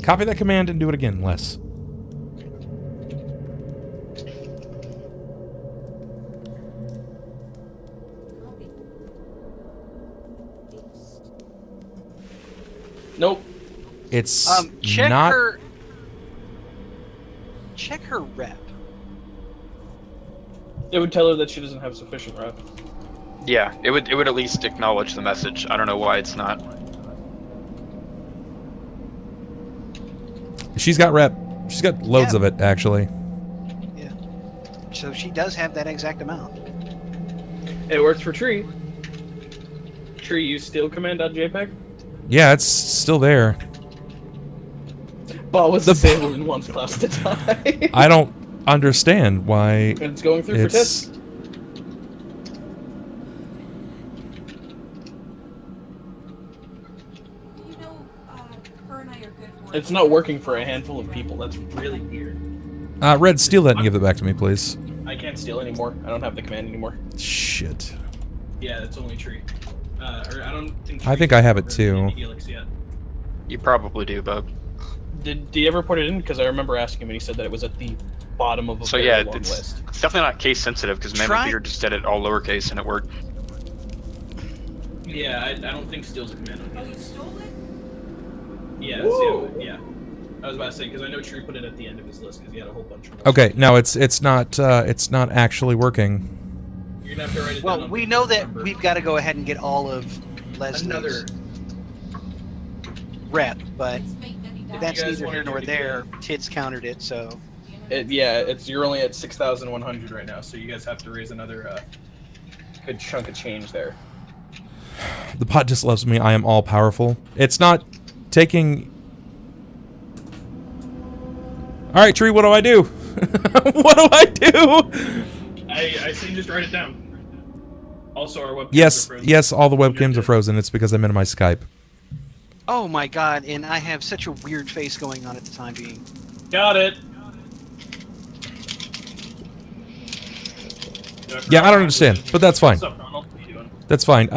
Copy that command and do it again, Les. Nope. It's check not... her... Check her rep. It would tell her that she doesn't have sufficient rep. Yeah, it would at least acknowledge the message. I don't know why it's not. She's got rep. She's got loads of it, actually. Yeah. So she does have that exact amount. It works for Tree. Tree, use steal command.jpg? Yeah, it's still there. Ball was disabled and wants Klaus to die. I don't understand why it's going through for tits. It's not working for a handful of people. That's really weird. Red, steal that and give it back to me, please. I can't steal anymore. I don't have the command anymore. Shit. Yeah, it's only Tree. Or I don't think. I think I have it too. Yet. You probably do, Bub. Did you ever put it in? Because I remember asking him, and he said that it was at the bottom of a so very yeah, long list. It's definitely not case sensitive because Man Peter just did it all lowercase and it worked. Yeah, I don't think steal's a command. Oh, you stole it? Yeah, that's yeah. I was about to say because I know Tree put it at the end of his list because he had a whole bunch of. Okay, no, it's not actually working. You're gonna have to write it well, down we know that we've got to go ahead and get all of Leslie's rep, but that's neither here nor there. Tits countered it, so. You're only at 6,100 right now, so you guys have to raise another good chunk of change there. The pot just loves me. I am all powerful. It's not taking. All right, Tree. What do I do? What do I do? I say just write it down. Also, our webcams yes, are frozen. yes. All the webcams are frozen. It's because I minimized Skype. Oh my god! And I have such a weird face going on at the time being. Got it. Yeah, I don't understand, but that's fine. What's up, Ronald? What are you doing? That's fine.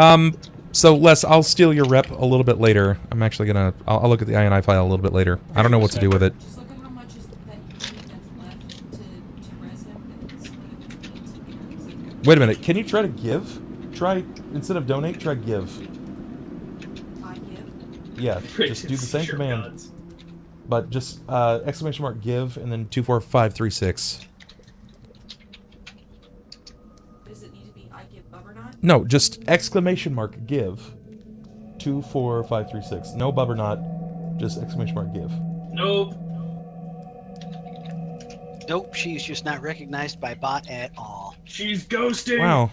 So Les, I'll steal your rep a little bit later. I'm actually gonna. I'll look at the INI file a little bit later. I don't know what to do with it. Just look at how much is that that's left to res him. Wait a minute. Can you try to give? Try instead of donate. Try give. I give. Yeah, just do the same command, but just exclamation mark give and then 24536. Does it need to be I give Bubbernaut? No, just exclamation mark give 24536. No Bubbernaut, just exclamation mark give. Nope. Nope, she's just not recognized by bot at all. She's ghosting. Wow.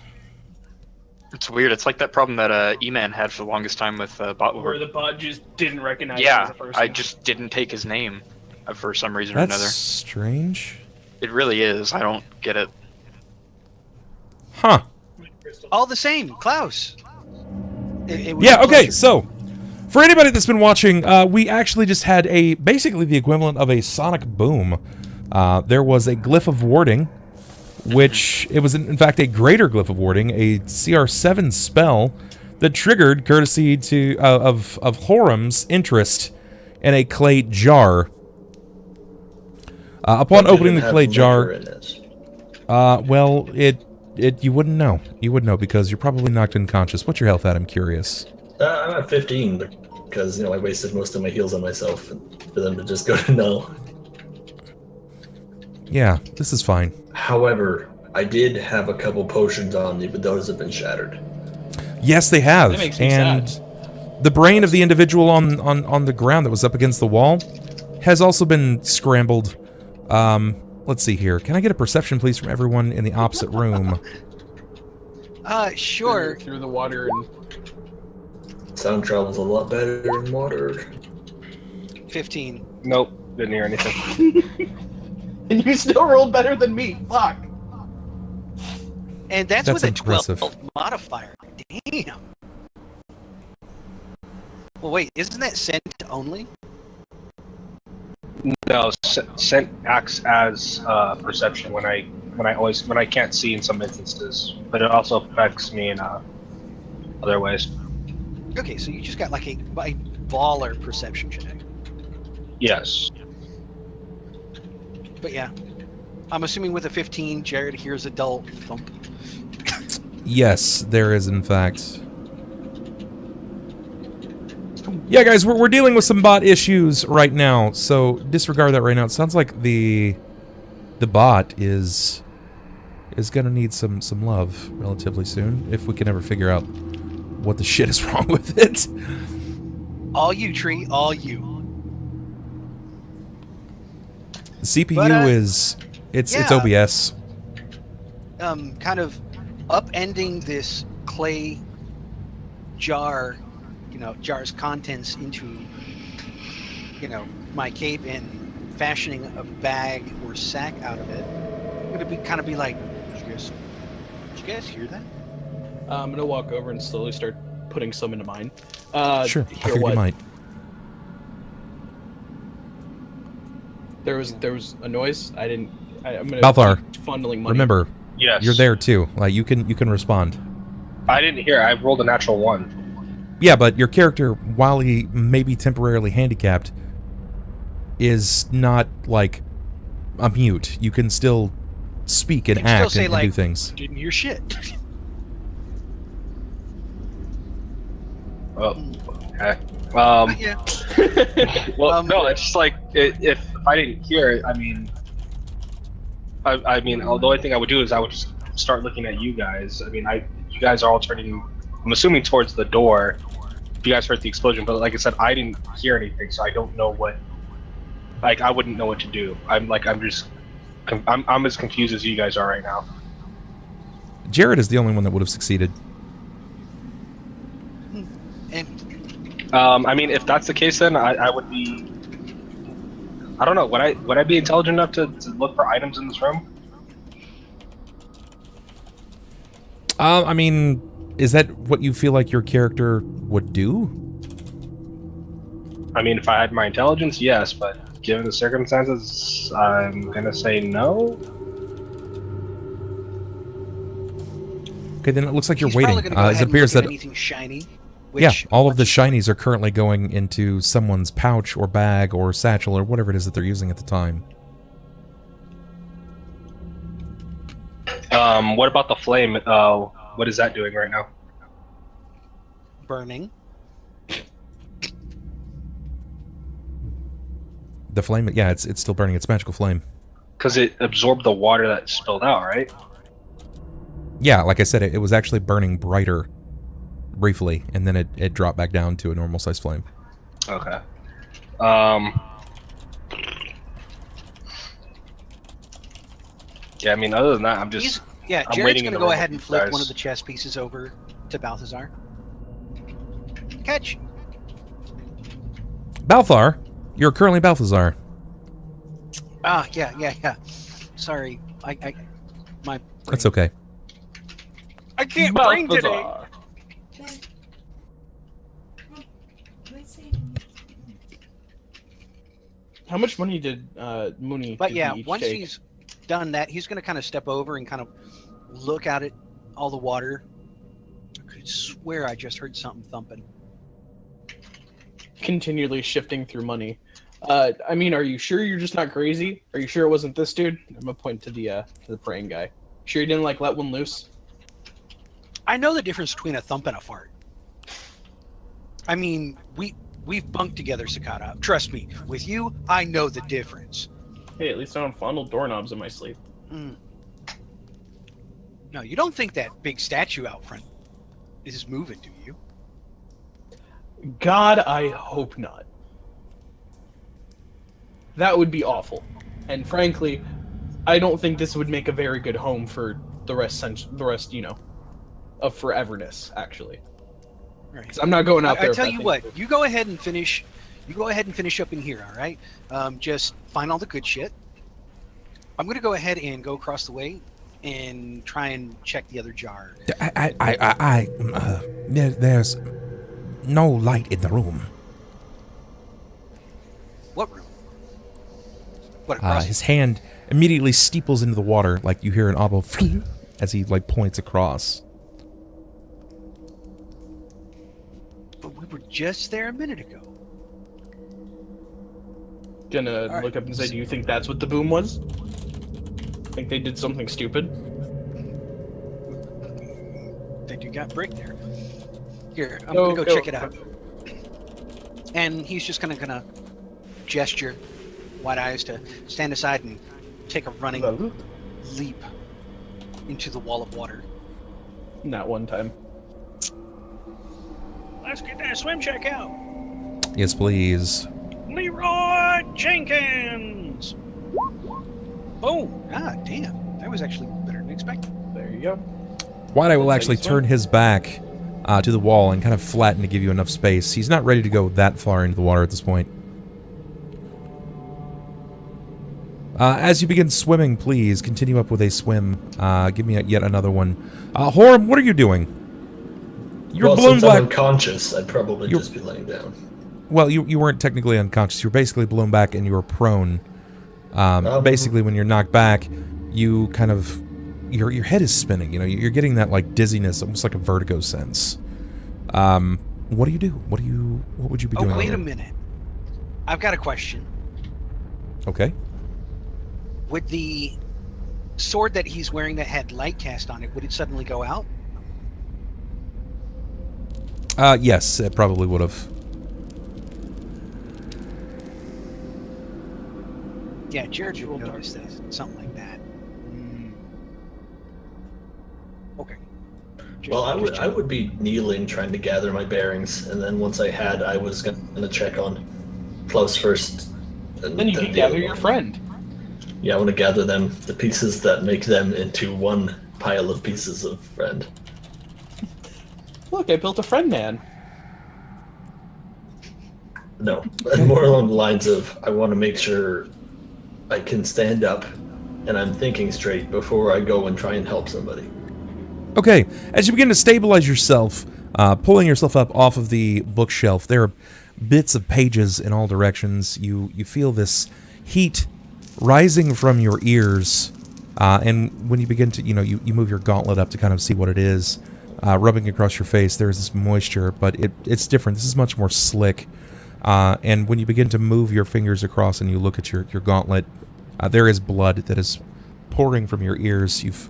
It's weird. It's like that problem that E-Man had for the longest time with bot. Where the bot just didn't recognize him yeah, as a person. I just didn't take his name for some reason or That's another. strange. It really is. I don't get it. Huh. All the same, Klaus. It was Yeah, a okay, pleasure. so for anybody that's been watching, we actually just had basically the equivalent of a sonic boom. There was a glyph of warding, which it was in fact a greater glyph of warding, a CR7 spell that triggered courtesy of Horam's interest in a clay jar. Upon opening the clay jar, well, you wouldn't know. You wouldn't know because you're probably knocked unconscious. What's your health at? I'm curious. I'm at 15 because I wasted most of my heals on myself for them to just go to null. Yeah, this is fine. However, I did have a couple potions on me, but those have been shattered. Yes, they have. That makes me and sad. the brain of the individual on the ground that was up against the wall has also been scrambled. Let's see here. Can I get a perception, please, from everyone in the opposite room? Sure. Through the water and... Sound travels a lot better in water. 15. Nope, didn't hear anything. And you still rolled better than me. Fuck. And that's with impressive. a 12 modifier. Damn. Well, wait, isn't that scent only? No, scent acts as perception when I can't see in some instances, but it also affects me in other ways. Okay, so you just got like a baller perception check. Yes. But yeah, I'm assuming with a 15, Jerrod hears a dull thump. Yes, there is, in fact. Yeah, guys, we're dealing with some bot issues right now, so disregard that right now. It sounds like the bot is gonna need some love relatively soon, if we can ever figure out what the shit is wrong with it. All you, Tree, all you. The CPU But, it's yeah. OBS. Kind of upending this clay jar, jar's contents into, my cape and fashioning a bag or sack out of it. I'm gonna be like, did you guys hear that? I'm gonna walk over and slowly start putting some into mine. Sure, I hear figured what? you might. There was a noise. I'm gonna Balthar, keep funneling money. remember, Yes. you're there too. Like, you can respond. I didn't hear. I rolled a natural 1. Yeah, but your character, while he may be temporarily handicapped, is not, like, a mute. You can still speak and You can still act say, and like, do things. Didn't hear shit. Oh. Okay. Yeah. Well, no, it's just like if I didn't hear it, I mean, the only thing I would do is I would just start looking at you guys. I mean, you guys are all turning. I'm assuming towards the door. If you guys heard the explosion, but like I said, I didn't hear anything, so I don't know what. Like, I wouldn't know what to do. I'm as confused as you guys are right now. Jerrod is the only one that would have succeeded. I mean, if that's the case, then I would be. I don't know. Would I be intelligent enough to look for items in this room? I mean, is that what you feel like your character would do? I mean, if I had my intelligence, yes, but given the circumstances, I'm gonna say no. Okay, then it looks like you're He's waiting. probably gonna go ahead It and appears look at that anything shiny. yeah, Which, all of the shinies are currently going into someone's pouch or bag or satchel or whatever it is that they're using at the time. What about the flame? What is that doing right now? burning. The flame, yeah, it's still burning. It's magical flame. Because it absorbed the water that spilled out, right? Yeah, like I said, it was actually burning brighter briefly, and then it dropped back down to a normal size flame. Okay. Yeah, I mean, other than that, I'm just. I'm Jerrod's waiting going in to the go room ahead with and you flip guys. one of the chess pieces over to Balthazar. Catch. Balthar, you're currently Balthazar. Ah, yeah. Sorry, my. That's okay. I can't bring today. Balthazar. How much money did Mooney? But give yeah, you each once take? he's done that, he's going to kind of step over and kind of look out at all the water. I could swear I just heard something thumping. Continually shifting through money. I mean, are you sure you're just not crazy? Are you sure it wasn't this dude? I'm gonna point to the praying guy. Sure you didn't like let one loose? I know the difference between a thump and a fart. I mean, we've bunked together, Sakata. Trust me, with you, I know the difference. Hey, at least I don't fondle doorknobs in my sleep. No, you don't think that big statue out front is moving, do you? God, I hope not. That would be awful. And frankly, I don't think this would make a very good home for the rest, of foreverness, actually. Right. 'Cause I'm not going out there. I if tell that you thing's what, moving. you go ahead and finish. You go ahead and finish up in here, all right? Just find all the good shit. I'm gonna go ahead and go across the way and try and check the other jar. There's no light in the room. What room? What across? His hand immediately steeples into the water, like you hear an audible as he like points across. But we were just there a minute ago. gonna right. look up and say, "Do you think that's what the boom was? Think they did something stupid?" Think you got brick there. Here, I'm gonna go check it out. And he's just gonna gesture, wide eyes, to stand aside and take a running leap into the wall of water. Not one time. Let's get that swim check out. Yes, please. Leroy Jenkins. Boom! Ah, damn. That was actually better than expected. There you go. White will actually turn his back to the wall and kind of flatten to give you enough space. He's not ready to go that far into the water at this point. As you begin swimming, please continue up with a swim. Give me yet another one. Horam, what are you doing? You're blown since back. I'm unconscious, I'd probably just be laying down. Well, you weren't technically unconscious. You were basically blown back and you were prone. Basically, when you're knocked back, you kind of your head is spinning. You know, you're getting that like dizziness, almost like a vertigo sense. What do you do? What would you be doing? Oh, wait a minute. I've got a question. Okay. Would the sword that he's wearing that had light cast on it, would it suddenly go out? Yes, it probably would have. Yeah, Jerrod will notice this. Something like that. Okay. Well, I would be kneeling, trying to gather my bearings, and then once I had, I was gonna check on Klaus first. And Then you can gather your friend. Yeah, I want to gather them, the pieces that make them into one pile of pieces of friend. Look, I built a friend man. No, more along the lines of I want to make sure I can stand up and I'm thinking straight before I go and try and help somebody. Okay, as you begin to stabilize yourself, pulling yourself up off of the bookshelf, there are bits of pages in all directions. You feel this heat rising from your ears, and when you begin to, you move your gauntlet up to kind of see what it is, rubbing across your face, there's this moisture, but it's different. This is much more slick, and when you begin to move your fingers across and you look at your gauntlet, there is blood that is pouring from your ears. You've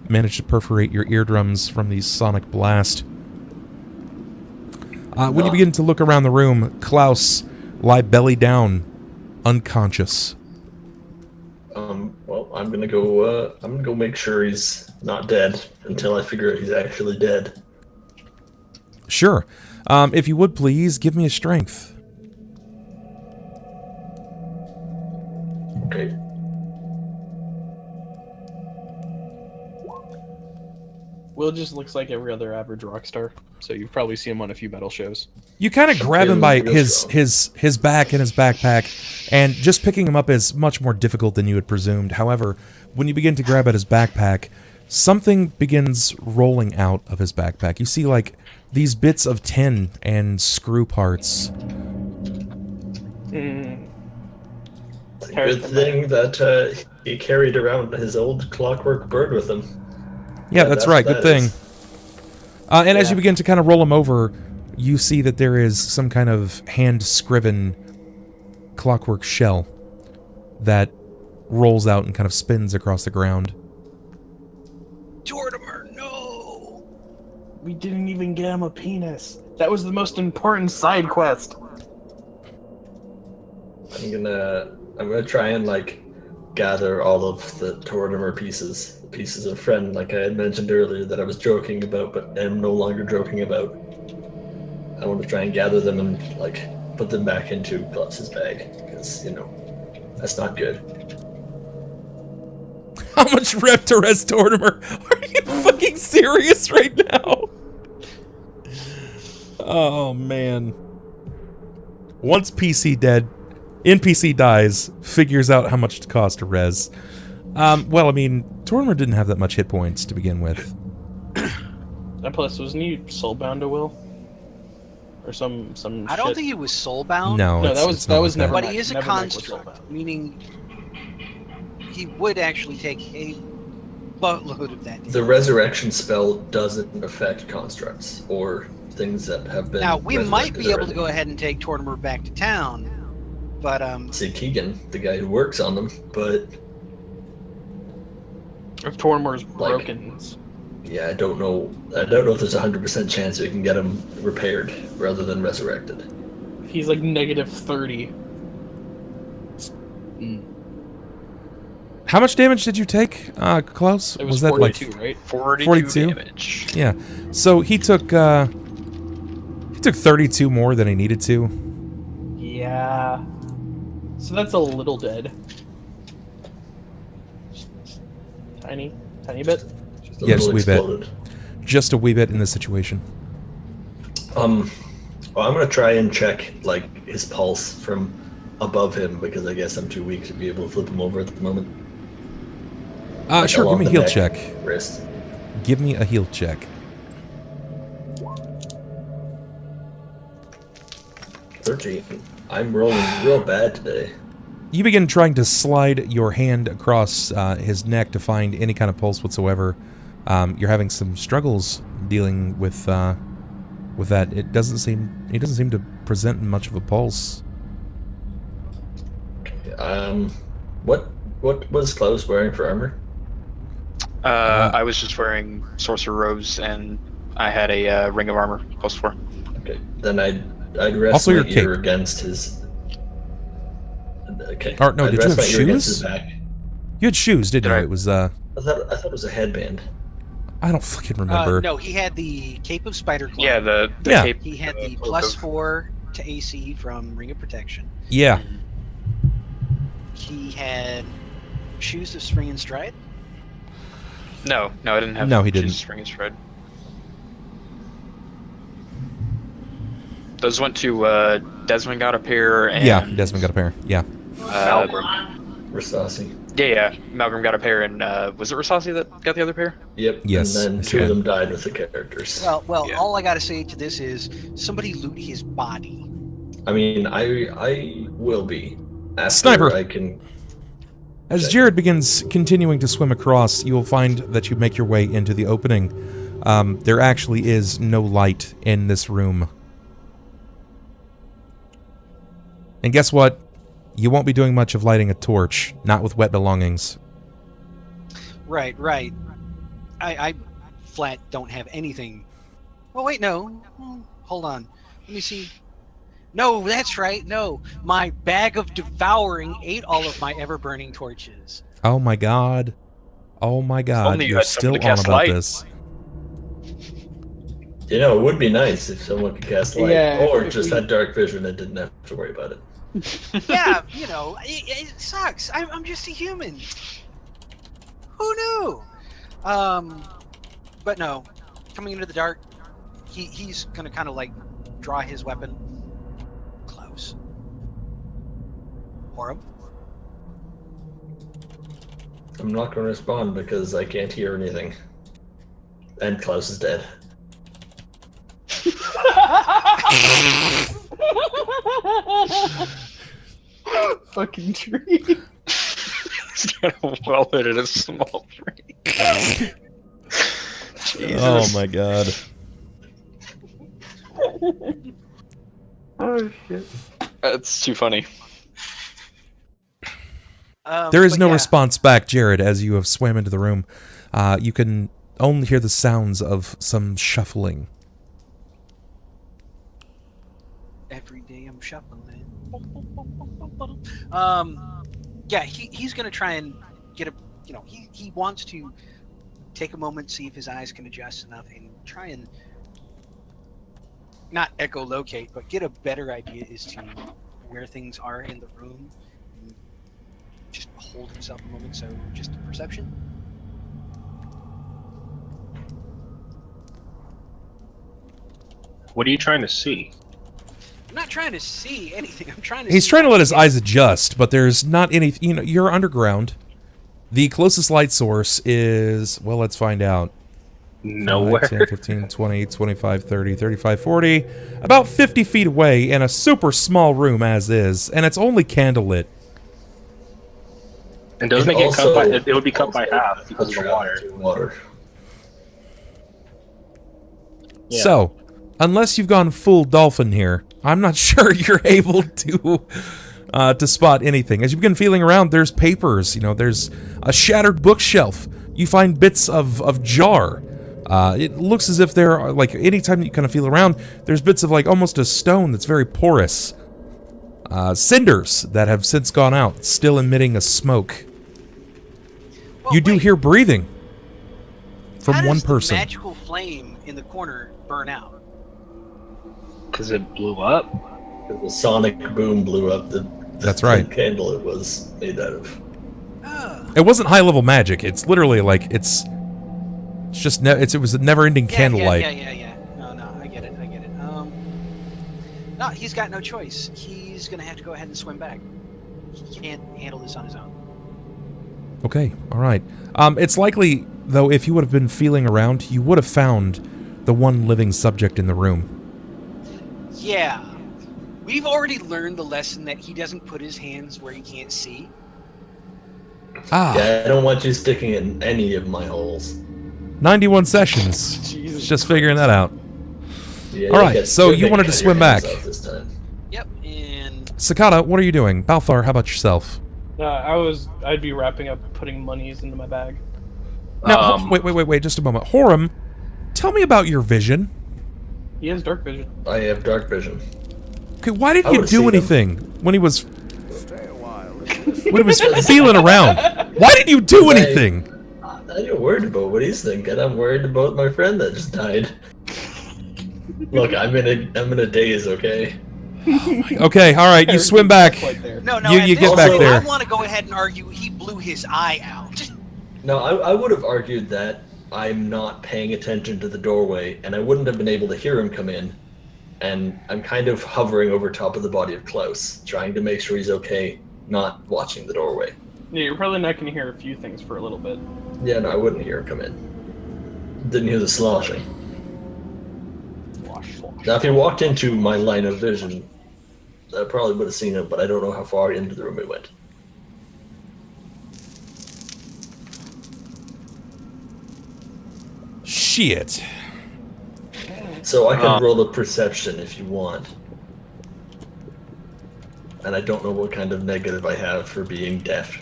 managed to perforate your eardrums from the sonic blast. When you begin to look around the room, Klaus lie belly down, unconscious. Well, I'm gonna go make sure he's not dead until I figure out he's actually dead. Sure. If you would please, give me a strength. Okay. Will just looks like every other average rock star, so you've probably seen him on a few metal shows. You kind of grab him by real his back and his backpack, and just picking him up is much more difficult than you had presumed. However, when you begin to grab at his backpack, something begins rolling out of his backpack. You see, like, these bits of tin and screw parts. Good thing that he carried around his old clockwork bird with him. Yeah, that's right. Good thing. And as Yeah. you begin to kind of roll him over, you see that there is some kind of hand-scriven clockwork shell that rolls out and kind of spins across the ground. Tortimer, no! We didn't even get him a penis. That was the most important side quest. I'm gonna try and gather all of the Tortimer pieces of friend, like I had mentioned earlier that I was joking about, but am no longer joking about. I want to try and gather them and put them back into Klaus's bag, because that's not good. How much rep to rest Tortimer? Are you fucking serious right now? Oh, man. Once PC dead, NPC dies, figures out how much it costs to res. Well, I mean, Tortimer didn't have that much hit points to begin with. And plus, wasn't he soulbound to Will? Or some I don't think he was soulbound. No, No, that it's not was like never. But he is a Never Mike was construct, soulbound. meaning he would actually take a buttload of that. The resurrection spell doesn't affect constructs or things that have been. Now, we might be able to resurrected go ahead and take Tortimer back to town, But See Keegan, the guy who works on them, but If Tormor's broken, yeah, I don't know if there's a 100% chance we can get him repaired rather than resurrected. he's like -30. How much damage did you take, Klaus? It was that 42, like right? 42 damage. Yeah. So he took 32 more than he needed to. Yeah. So that's a little dead. Tiny bit. Just a Yes, little wee bit. exploded. Just a wee bit in this situation. Well, I'm gonna try and check like his pulse from above him because I guess I'm too weak to be able to flip him over at the moment. Like Sure, give along me a the heal neck, check. Wrist. Give me a heal check. 13. I'm rolling real bad today. You begin trying to slide your hand across his neck to find any kind of pulse whatsoever. You're having some struggles dealing with that. He doesn't seem to present much of a pulse. What was Klaus wearing for armor? I was just wearing sorcerer robes, and I had a ring of armor +4. Okay, then I'd rest Also my your ear cape. against his. Okay. Or, no, I'd did you rest have my ear against shoes? his back. You had shoes, didn't Did you? I? It was I thought it was a headband. I don't fucking remember. no, he had the Cape of Spider Claw. Yeah, the Yeah. cape. He had the cloak of- +4 to AC from Ring of Protection. Yeah. He had Shoes of Spring and Stride. No, I didn't have. No, he didn't. Jesus, Spring and Stride. Those went to Desmond got a pair, and Yeah, Desmond got a pair. Yeah. Rasasi. Yeah. Malcolm got a pair, and was it Rasasi that got the other pair? Yep. Yes, And then that's two right. of them died with the characters. Well, Yeah. all I gotta say to this is somebody loot his body. I mean, I will be. After Sniper. I can. As Jerrod begins continuing to swim across, you will find that you make your way into the opening. There actually is no light in this room. And guess what? You won't be doing much of lighting a torch, not with wet belongings. Right. I flat don't have anything. Oh wait, no. Hold on. Let me see. No, that's right. No, my bag of devouring ate all of my ever-burning torches. Oh my god. Oh my god. Only you You're had someone still to on cast about light. this. You know, it would be nice if someone could cast light, Yeah, or if just we- had dark vision and didn't have to worry about it. Yeah, it sucks. I'm just a human. Who knew? But no, coming into the dark, he's gonna kind of like draw his weapon close. Horam. I'm not going to respond because I can't hear anything. And Klaus is dead. Fucking tree. It's kind of welded in a small tree. Jesus. Oh my god. Oh shit. That's too funny. There is But no yeah, response back, Jerrod, as you have swam into the room. You can only hear the sounds of some shuffling. Every day I'm shuffling. Yeah, he's gonna try and get a. He wants to take a moment, see if his eyes can adjust enough, and try and not echolocate, but get a better idea as to where things are in the room. And just hold himself a moment. So just a perception. What are you trying to see? I'm not trying to see anything. I'm trying to. He's see trying to let his if- eyes adjust, but there's not any. You're underground. The closest light source is, well, let's find out. Nowhere. 5, 10, 15, 20, 25, 30, 35, 40. About 50 feet away in a super small room as is, and it's only candlelit. And doesn't it get cut by? It would be cut by half because of the water. Water. Yeah. So, unless you've gone full dolphin here, I'm not sure you're able to to spot anything. As you begin feeling around, there's papers. There's a shattered bookshelf. You find bits of jar. It looks as if there are, like, anytime you kind of feel around, there's bits of, like, almost a stone that's very porous. Cinders that have since gone out, still emitting a smoke. Well, You do hear breathing from How one does person. The magical flame in the corner burn out? Because it blew up. The sonic boom blew up the That's right. candle it was made out of. Ah. It wasn't high-level magic. It's literally like it was a never-ending candlelight. Yeah. No, I get it. No, he's got no choice. He's gonna have to go ahead and swim back. He can't handle this on his own. Okay, all right. It's likely, though, if you would have been feeling around, you would have found the one living subject in the room. Yeah. We've already learned the lesson that he doesn't put his hands where he can't see. Ah, Yeah, I don't want you sticking it in any of my holes. 91 sessions. Jesus. Just figuring that out. Yeah, All right, get- so you'll you get wanted to cut swim your hands back. off this time. Yep, and Sakata, what are you doing? Balthar, how about yourself? I'd be wrapping up, putting monies into my bag. Now, wait, just a moment. Horam, tell me about your vision. He has dark vision. I have dark vision. Okay, why didn't I you would've do seen him. anything when he was feeling around? Why didn't you do Right. anything? I'm not worried about what he's thinking. I'm worried about my friend that just died. Look, I'm in a daze, okay? Okay, all right, you swim back. Right there. no, You at get this back point, there. I want to go ahead and argue he blew his eye out. No, I would have argued that I'm not paying attention to the doorway, and I wouldn't have been able to hear him come in. And I'm kind of hovering over top of the body of Klaus, trying to make sure he's okay, not watching the doorway. Yeah, you're probably not going to hear a few things for a little bit. Yeah, no, I wouldn't hear him come in. Didn't hear the sloshing. Wash. Now, if he walked into my line of vision, I probably would have seen him, but I don't know how far into the room he went. Shit. So I can roll a perception if you want. And I don't know what kind of negative I have for being deaf.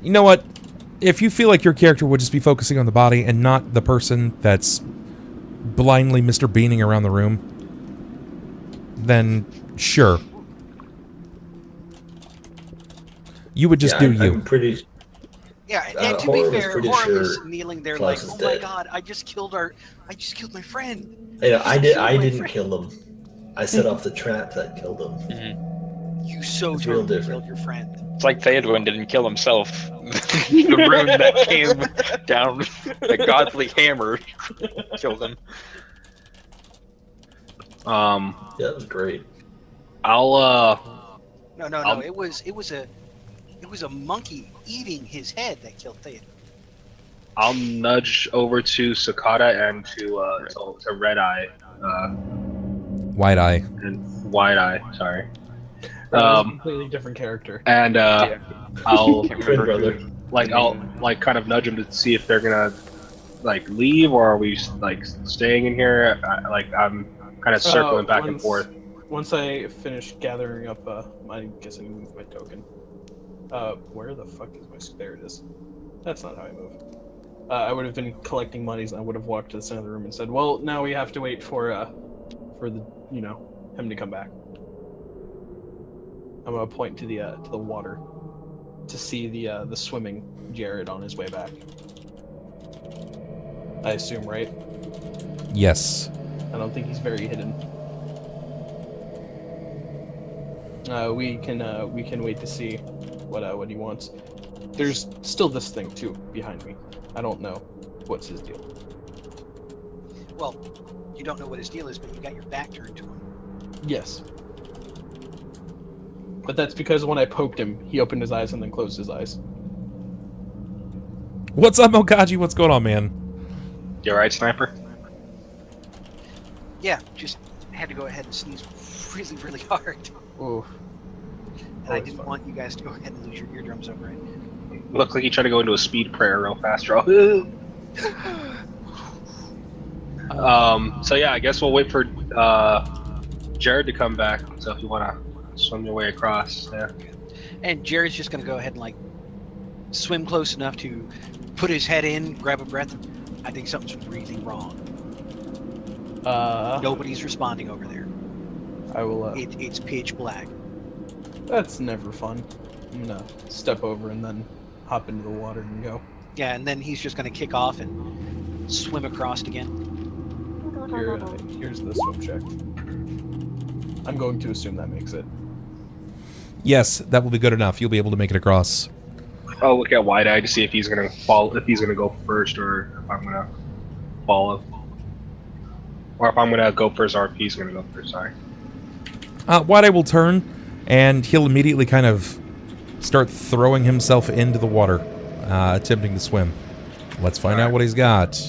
You know what? If you feel like your character would just be focusing on the body and not the person that's blindly Mr. Beaning around the room, then sure. You would just do you. I'm pretty. Yeah, and to be Horam is fair, pretty Horam is sure kneeling there Klaus like, is "Oh my dead." God, I just killed my friend." You know, I didn't friend. kill him. I set off the trap that killed him. You so It's real totally different. killed your friend. It's like Theodwin didn't kill himself. The rune that came down, the godly hammer, killed him. Yeah, that was great. I'll No. It was a monkey eating his head that killed Theodore. I'll nudge over to Sakata and to Red Eye, Wide eye. and Wide Eye. Sorry. Completely different character. And I'll Twin brother. I'll kind of nudge them to see if they're gonna leave, or are we staying in here? I'm kind of circling back and forth. Once I finish gathering up, I'm guessing my token. Where the fuck is my? There it is. That's not how I move. I would have been collecting monies, and I would have walked to the center of the room and said, "Well, now we have to wait for the him to come back." I'm gonna point to the water to see the swimming Jerrod on his way back. I assume, right? Yes. I don't think he's very hidden. We can wait to see what he wants. There's still this thing too behind me. I don't know what's his deal. Well, you don't know what his deal is, but you got your back turned to him. Yes. But that's because when I poked him, he opened his eyes and then closed his eyes. What's up, Mokaji? What's going on, man? You alright, Sniper? Yeah, just had to go ahead and sneeze really, really hard. Ooh. And I didn't want you guys to go ahead and lose your eardrums over it. Looks like you tried to go into a speed prayer real fast, bro. So yeah, I guess we'll wait for Jerrod to come back. So if you want to swim your way across, yeah. And Jerry's just going to go ahead and like swim close enough to put his head in, grab a breath. I think something's really wrong. Nobody's responding over there. I will. It's pitch black. That's never fun. I'm gonna step over and then hop into the water and go. Yeah, and then he's just going to kick off and swim across again. Here's the swim check. I'm going to assume that makes it. Yes, that will be good enough. You'll be able to make it across. I'll look at Wide Eye to see if he's gonna fall, if he's gonna go first, or if I'm gonna follow, or if I'm gonna go first, or if he's gonna go first. Sorry. Wide Eye will turn, and he'll immediately kind of start throwing himself into the water, attempting to swim. Let's find out what he's got.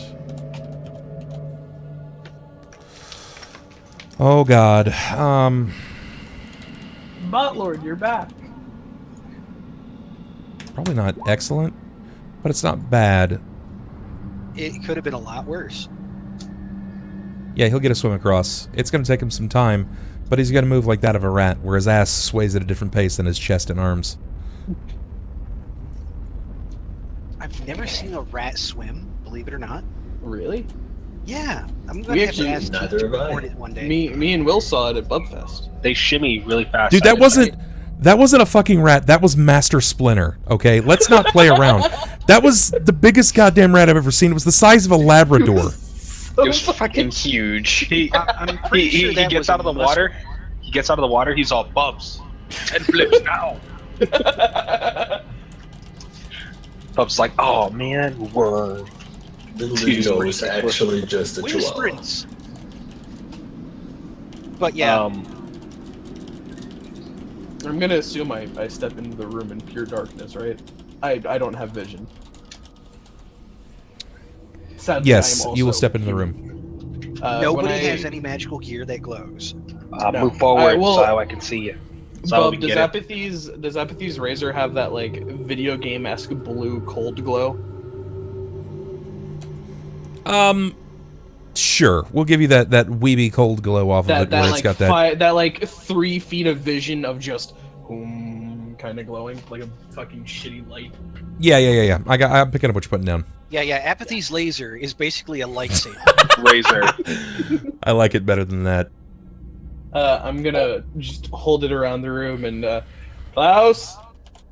Oh God. Botlord, you're back. Probably not excellent, but it's not bad. It could have been a lot worse. Yeah, he'll get a swim across. It's going to take him some time, but he's going to move like that of a rat, where his ass sways at a different pace than his chest and arms. I've never seen a rat swim, believe it or not. Really? Yeah, I'm going to have to ask Chief to report it one day. Me and Will saw it at Bubfest. They shimmy really fast. Dude, that wasn't a fucking rat. That was Master Splinter, okay? Let's not play around. That was the biggest goddamn rat I've ever seen. It was the size of a Labrador. It was fucking huge. I'm pretty sure that gets out of the water. He gets out of the water. He's all Bubs. 10 flips now. Bubs like, oh man, word. Little Dingo is actually just a chihuahua. Sprints. But yeah. I'm gonna assume I step into the room in pure darkness, right? I don't have vision. Sadly, Yes, I am you will also step into the human. room. Nobody has any magical gear that glows. No. Move forward well, so I can see you. So Bub, does Apathy's razor have that like video game-esque blue cold glow? Sure. We'll give you that weeby cold glow off of it, where it's got that... that like 3 feet of vision of just kind of glowing, like a fucking shitty light. Yeah. I'm picking up what you're putting down. Yeah. Apathy's laser is basically a lightsaber. Razor. I like it better than that. I'm gonna just hold it around the room and Klaus,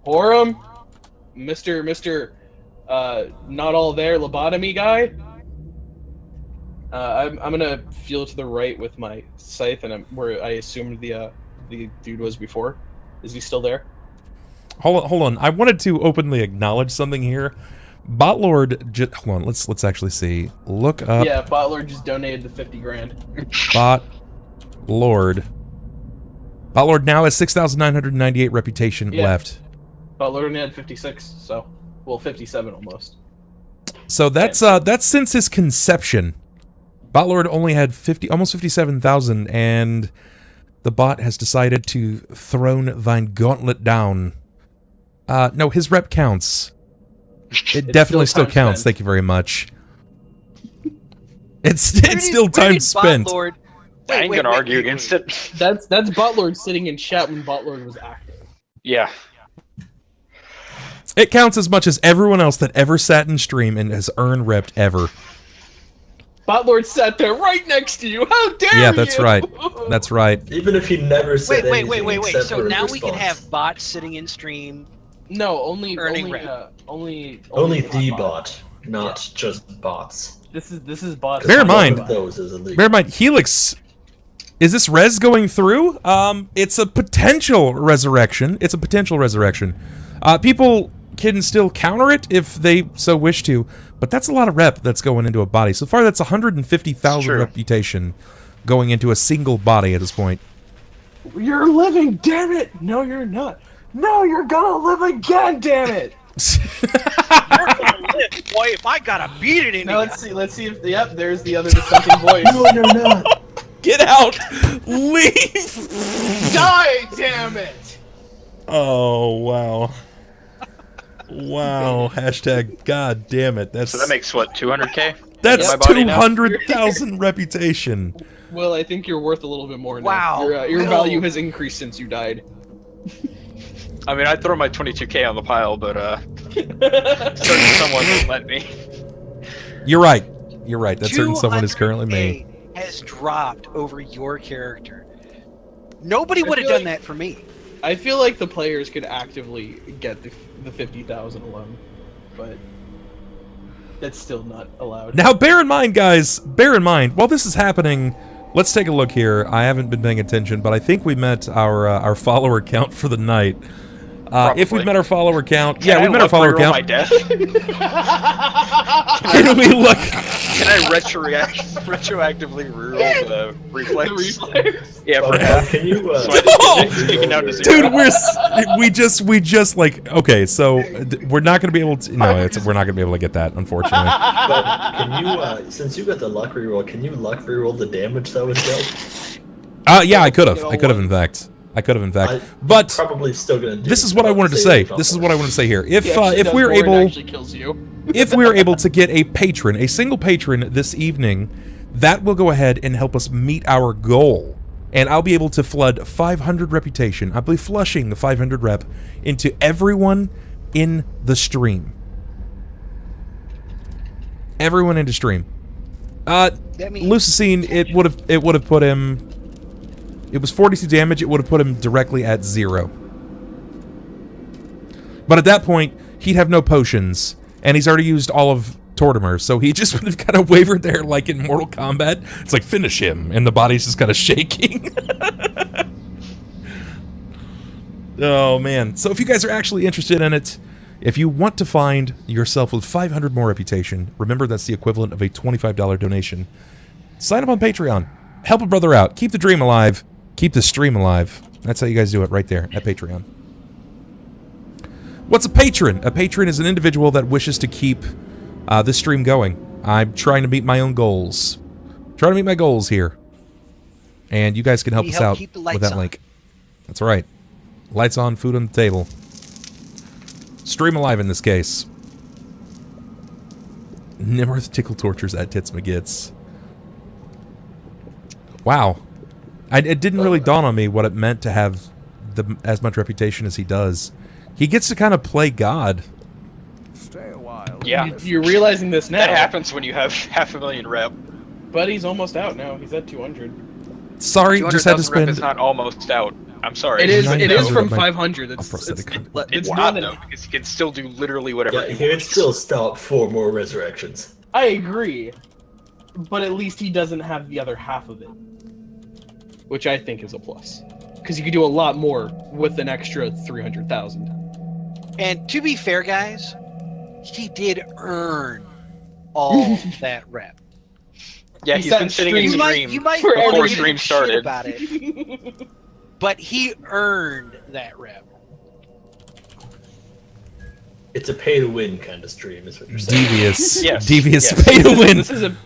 Horam, Mr. not all there lobotomy guy. I'm gonna feel to the right with my scythe, and where I assumed the dude was before. Is he still there? Hold on. I wanted to openly acknowledge something here. Botlord just... Hold on, let's actually see. Look up... Yeah, Botlord just donated the 50 grand. Botlord now has 6,998 reputation left. Botlord only had 56, so... Well, 57 almost. So that's since his conception. Botlord only had almost 57,000, and the bot has decided to throne thine gauntlet down. No, his rep counts. It definitely still counts. Thank you very much. It's still time spent. Botlord? I ain't gonna argue against it. That's Botlord sitting in chat when Botlord was active. Yeah. It counts as much as everyone else that ever sat in stream and has earned rep ever. Botlord sat there right next to you. How dare you! Yeah, that's right. That's right. Even if he never said Wait. anything So now we can have bots sitting in stream. No, only the bot, not just bots. This is bots. Bear in mind, Those is illegal. bear in mind, Helix. Is this res going through? It's a potential resurrection. People can still counter it if they so wish to, but that's a lot of rep that's going into a body. So far, that's 150,000 reputation going into a single body at this point. You're living, damn it! No, you're not. No, you're gonna live again, damn it! You're gonna live, boy. If I gotta beat it in Now let's see if there's the other dissenting voice. No, you're not. Get out! Leave! Die, damn it! Oh wow! Wow! Hashtag God damn it! That's So that makes what, 200k? that's My body now? 200,000 reputation. Well, I think you're worth a little bit more now. Wow. Your No. value has increased since you died. I mean, I'd throw my 22K on the pile, but certain someone won't let me. You're right. You're right. That certain someone is currently me. 200K has dropped over your character. Nobody would have feel done that for me. I feel like the players could actively get the 50,000 alone, but that's still not allowed. Now, bear in mind, guys, bear in mind, while this is happening, let's take a look here. I haven't been paying attention, but I think we met our follower count for the night. If we've met our follower count, yeah, we met our follower count. My death? Can we look? Can I retroactively reroll the reflex? The reflex? Yeah, Oh, perhaps. can you? So I didn't take it down to zero. Dude, we just like, okay, so we're not going to be able to, no, we're not going to be able to get that, unfortunately. But can you? Since you got the luck reroll, can you luck reroll the damage that was dealt? Yeah, I could have, in fact. But probably still gonna do. this is what I wanted to say. This is what I wanted to say here. If we're It able, actually kills you. if we're able to get a patron, a single patron this evening, that will go ahead and help us meet our goal. And I'll be able to flood 500 reputation. I'll be flushing the 500 rep into everyone in the stream. Everyone into stream. Lucicine, it would have put him. It was 42 damage. It would have put him directly at 0. But at that point, he'd have no potions, and he's already used all of Tortimer, so he just would have kind of wavered there like in Mortal Kombat. It's like, finish him, and the body's just kind of shaking. Oh, man. So if you guys are actually interested in it, if you want to find yourself with 500 more reputation, remember that's the equivalent of a $25 donation. Sign up on Patreon. Help a brother out. Keep the dream alive. Keep the stream alive. That's how you guys do it right there at Patreon. What's a patron? A patron is an individual that wishes to keep this stream going. I'm trying to meet my own goals. Trying to meet my goals here. And you guys can help us out with that link. That's right. Lights on, food on the table. Stream alive in this case. Nimrith tickle tortures at Tits McGits. Wow. It didn't really dawn on me what it meant to have as much reputation as he does. He gets to kind of play God. Stay a while. Yeah. You're realizing this now. That happens when you have 500,000 rep. But he's almost out now. He's at 200. Sorry, just had to 200,000 rep spend. is not almost out. I'm sorry. It is. It is 9,000 from of my 500. It's It's more not than. though, because he can still do literally whatever Yeah, he he would wants. still stop 4 more resurrections. I agree, but at least he doesn't have the other half of it, which I think is a plus, because you could do a lot more with an extra 300,000. And to be fair, guys, he did earn all that rep. Yeah, He he's sat been in sitting in stream. You might before wanna give stream a shit started. about it, but he earned that rep. It's a pay-to-win kind of stream, is what you're saying. Devious. Yes, Devious yes. pay to win. This is a.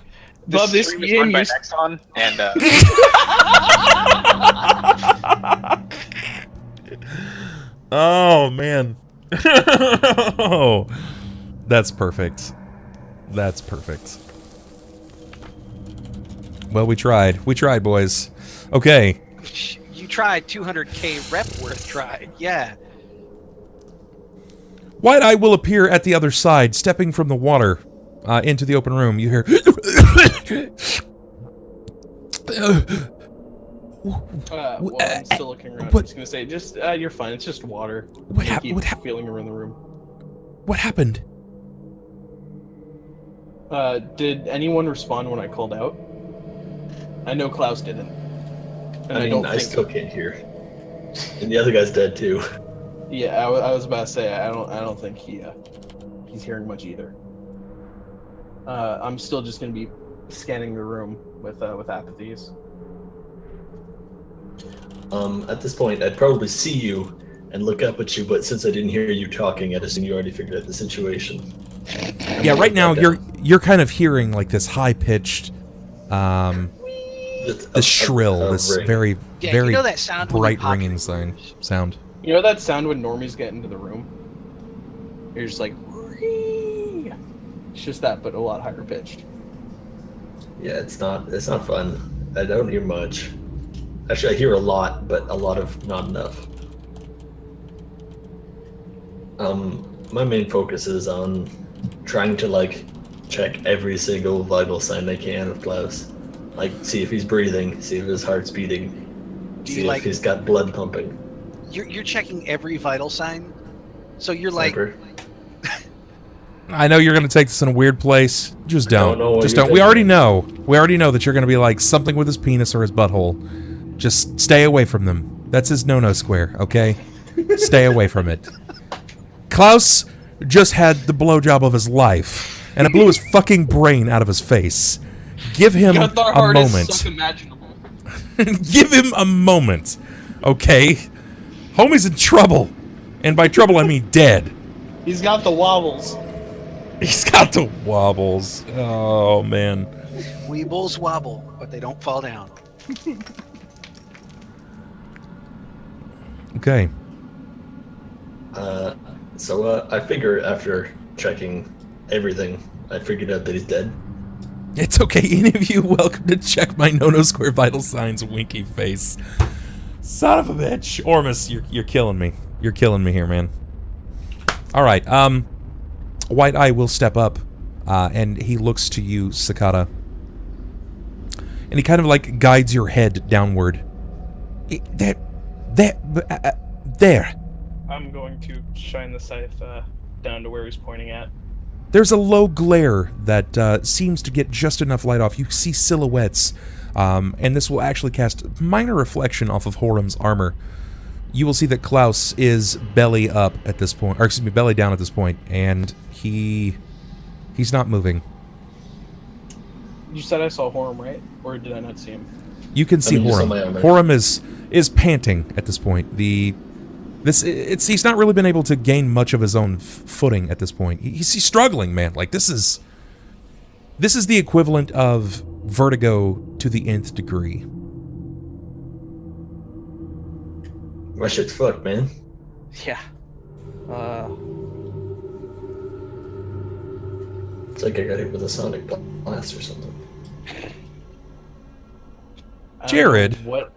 Bob, this stream is game run by used. Nexon, and Oh, man. Oh, that's perfect. That's perfect. Well, we tried. We tried, boys. Okay. You tried 200K rep worth tried. Yeah. White Eye will appear at the other side, stepping from the water into the open room. You hear... Well, I'm still looking around. I'm what- just gonna say, just you're fine. It's just water. What You hap- keep what hap- feeling around the room. What happened? Did anyone respond when I called out? I know Klaus didn't. And I don't mean, I think. still can't hear. And the other guy's dead too. Yeah, I was about to say I don't think he's hearing much either. I'm still just gonna be scanning the room with apathies. At this point, I'd probably see you and look up at you, but since I didn't hear you talking, I'd assume you already figured out the situation. Yeah, right now you're kind of hearing like this high pitched, this shrill, this ring. very Yeah, very you know that sound when bright you pop ringing your- sound. You know that sound when normies get into the room? You're just like, it's just that, but a lot higher pitched. Yeah, it's not fun. I don't hear much. Actually, I hear a lot, but a lot of not enough. My main focus is on trying to, like, check every single vital sign I can of Klaus. Like, see if he's breathing, see if his heart's beating, see if he's got blood pumping. You're checking every vital sign? So you're Sniper. I know you're going to take this in a weird place. Just don't. Just don't. We already know. We already know that you're going to be like something with his penis or his butthole. Just stay away from them. That's his no-no square, okay? Stay away from it. Klaus just had the blowjob of his life, and it blew his fucking brain out of his face. Give him a moment. Give him a moment, okay? Homie's in trouble. And by trouble, I mean dead. He's got the wobbles. He's got the wobbles. Oh, man. Weebles wobble, but they don't fall down. Okay. So I figure after checking everything, I figured out that he's dead. It's okay. Any of you welcome to check my no-no square vital signs winky face. Son of a bitch. Ormus, you're killing me. You're killing me here, man. All right. White Eye will step up, and he looks to you, Sakata. And he kind of, like, guides your head downward. There. I'm going to shine the scythe down to where he's pointing at. There's a low glare that seems to get just enough light off. You see silhouettes, and this will actually cast minor reflection off of Horam's armor. You will see that Klaus is belly up at this point, or excuse me, belly down at this point, and he's not moving. You said I saw Horam, right? Or did I not see him? You can see Horam. Horam is panting at this point. He's not really been able to gain much of his own footing at this point. He's struggling, man. Like, this is the equivalent of vertigo to the nth degree. My shit's fucked, man. Yeah. It's like I got hit with a sonic blast or something. Jerrod. What?